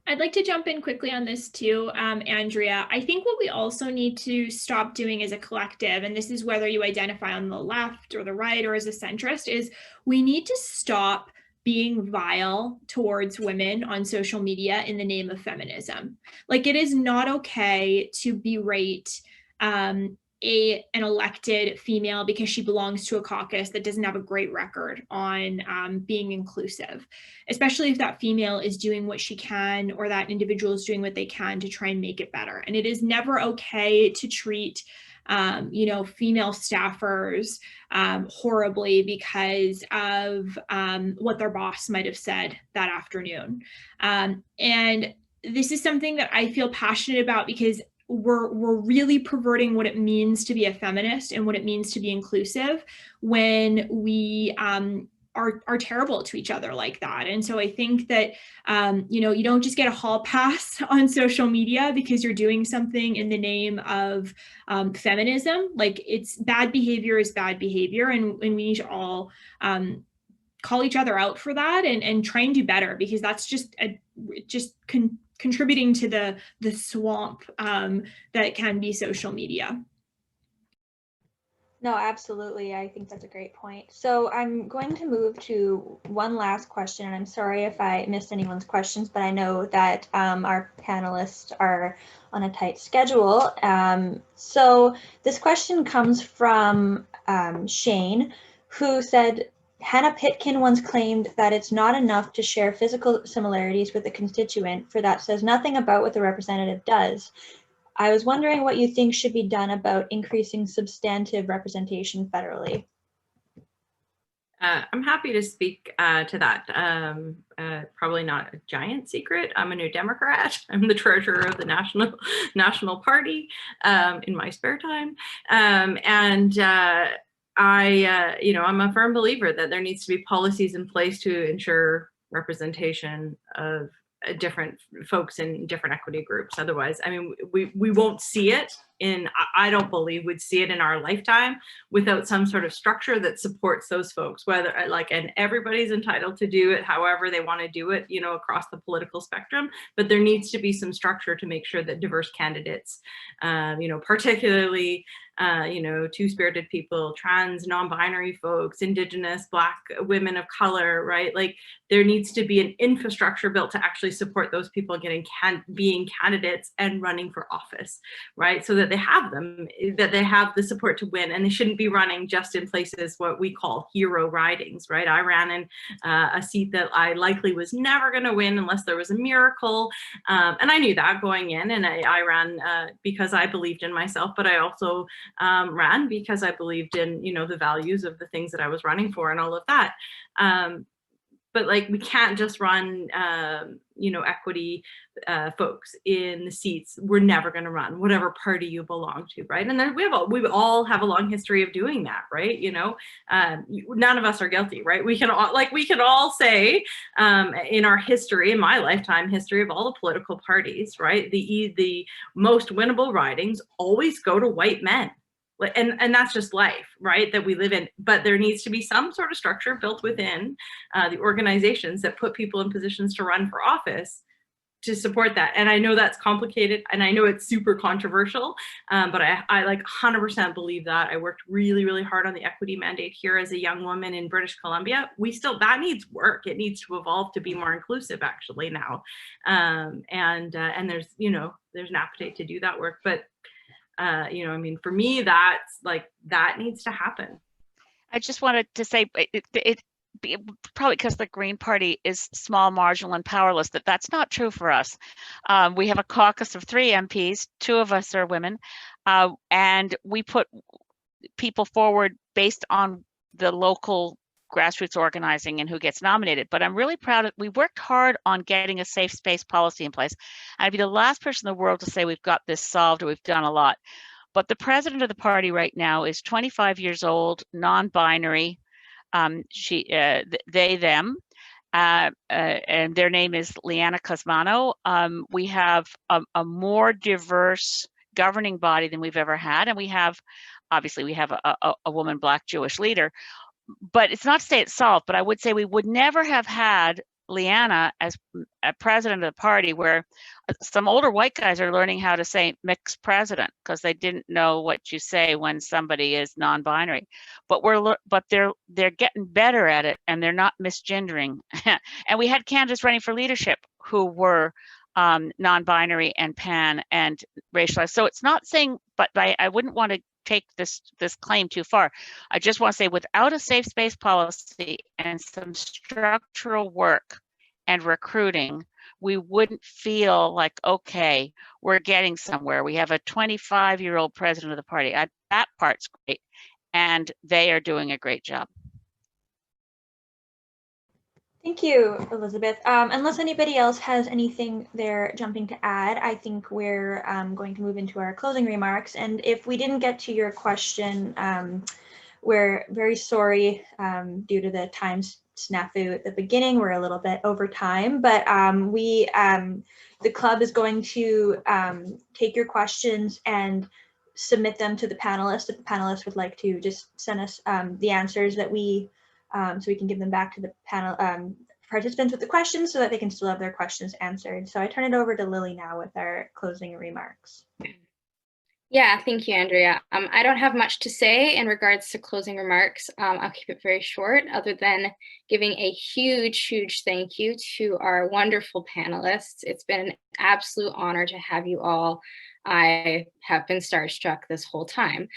S9: I'd like to jump in quickly on this too, Andrea. I think what we also need to stop doing as a collective, and this is whether you identify on the left or the right or as a centrist, is we need to stop being vile towards women on social media in the name of feminism. Like, it is not okay to berate an elected female because she belongs to a caucus that doesn't have a great record on being inclusive, especially if that female is doing what she can, or that individual is doing what they can to try and make it better. And it is never okay to treat female staffers horribly because of what their boss might have said that afternoon. And this is something that I feel passionate about because we're really perverting what it means to be a feminist and what it means to be inclusive when we are terrible to each other like that. And so I think that, you don't just get a hall pass on social media because you're doing something in the name of feminism. Like, it's bad behavior is bad behavior. And we need to all call each other out for that and try and do better, because that's just contributing to the swamp that can be social media.
S1: No, absolutely. I think that's a great point. So I'm going to move to one last question, and I'm sorry if I missed anyone's questions, but I know that our panelists are on a tight schedule. So this question comes from Shane, who said, Hannah Pitkin once claimed that it's not enough to share physical similarities with a constituent, for that says nothing about what the representative does. I was wondering what you think should be done about increasing substantive representation federally.
S10: I'm happy to speak to that. Probably not a giant secret. I'm a New Democrat. I'm the treasurer of the National Party in my spare time. I'm a firm believer that there needs to be policies in place to ensure representation of different folks in different equity groups. Otherwise, I mean, we won't see it I don't believe we'd see it in our lifetime without some sort of structure that supports those folks, and everybody's entitled to do it however they want to do it, across the political spectrum, but there needs to be some structure to make sure that diverse candidates, particularly two-spirited people, trans, non-binary folks, Indigenous, Black women of color, right? Like, there needs to be an infrastructure built to actually support those people being candidates and running for office, right? So that they have them, that they have the support to win, and they shouldn't be running just in places what we call hero ridings, right? I ran in a seat that I likely was never going to win unless there was a miracle, and I knew that going in, and I ran because I believed in myself, but I also ran because I believed in, the values of the things that I was running for and all of that. But like, we can't just run, equity folks in the seats. We're never going to run whatever party you belong to, right? And then we all have a long history of doing that, right? None of us are guilty, right? We can all say in our history, in my lifetime history of all the political parties, right? The most winnable ridings always go to white men. And that's just life, right, that we live in. But there needs to be some sort of structure built within the organizations that put people in positions to run for office to support that. And I know that's complicated, and I know it's super controversial, but I like 100% believe that. I worked really, really hard on the equity mandate here as a young woman in British Columbia. That needs work. It needs to evolve to be more inclusive actually now. And there's an appetite to do that work. But for me, that needs to happen.
S5: I just wanted to say it probably because the Green Party is small, marginal, and powerless, that's not true for us. We have a caucus of 3 MPs, 2 of us are women, and we put people forward based on the local grassroots organizing and who gets nominated. But I'm really proud we worked hard on getting a safe space policy in place. I'd be the last person in the world to say we've got this solved or we've done a lot. But the president of the party right now is 25 years old, non-binary, they, them, and their name is Liana Cosmano. We have a more diverse governing body than we've ever had. And we have a woman, Black Jewish leader. But it's not to say it's solved, but I would say we would never have had Liana as a president of the party, where some older white guys are learning how to say mixed president because they didn't know what you say when somebody is non-binary. But they're getting better at it, and they're not misgendering. And we had candidates running for leadership who were non-binary and pan and racialized. So it's not saying, but I wouldn't want to take this claim too far. I just want to say, without a safe space policy and some structural work and recruiting, we wouldn't feel like, okay, we're getting somewhere. We have a 25-year-old president of the party. That part's great. And they are doing a great job.
S1: Thank you, Elizabeth. Unless anybody else has anything they're jumping to add, I think we're going to move into our closing remarks. And if we didn't get to your question, we're very sorry due to the time snafu at the beginning. We're a little bit over time, but the club is going to take your questions and submit them to the panelists. If the panelists would like to just send us the answers that so we can give them back to the panel participants with the questions so that they can still have their questions answered. So I turn it over to Lily now with our closing remarks.
S3: Yeah, thank you, Andrea. I don't have much to say in regards to closing remarks. I'll keep it very short, other than giving a huge, huge thank you to our wonderful panelists. It's been an absolute honor to have you all. I have been starstruck this whole time.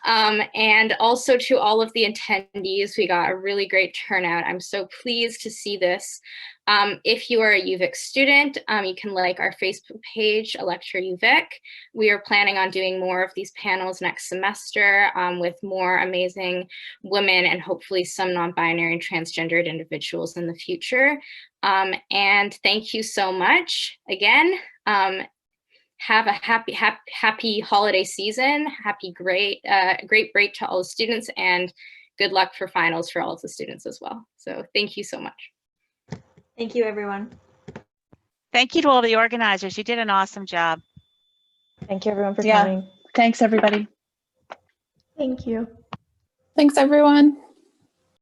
S3: And also to all of the attendees, we got a really great turnout. I'm so pleased to see this. If you are a UVic student, you can like our Facebook page, Electra UVic. We are planning on doing more of these panels next semester with more amazing women and hopefully some non-binary and transgendered individuals in the future. And thank you so much again. Have a happy holiday season. Great break to all the students, and good luck for finals for all of the students as well. So thank you so much.
S1: Thank you, everyone.
S5: Thank you to all the organizers. You did an awesome job.
S11: Thank you, everyone, for coming.
S7: Thanks, everybody.
S2: Thank you.
S6: Thanks, everyone.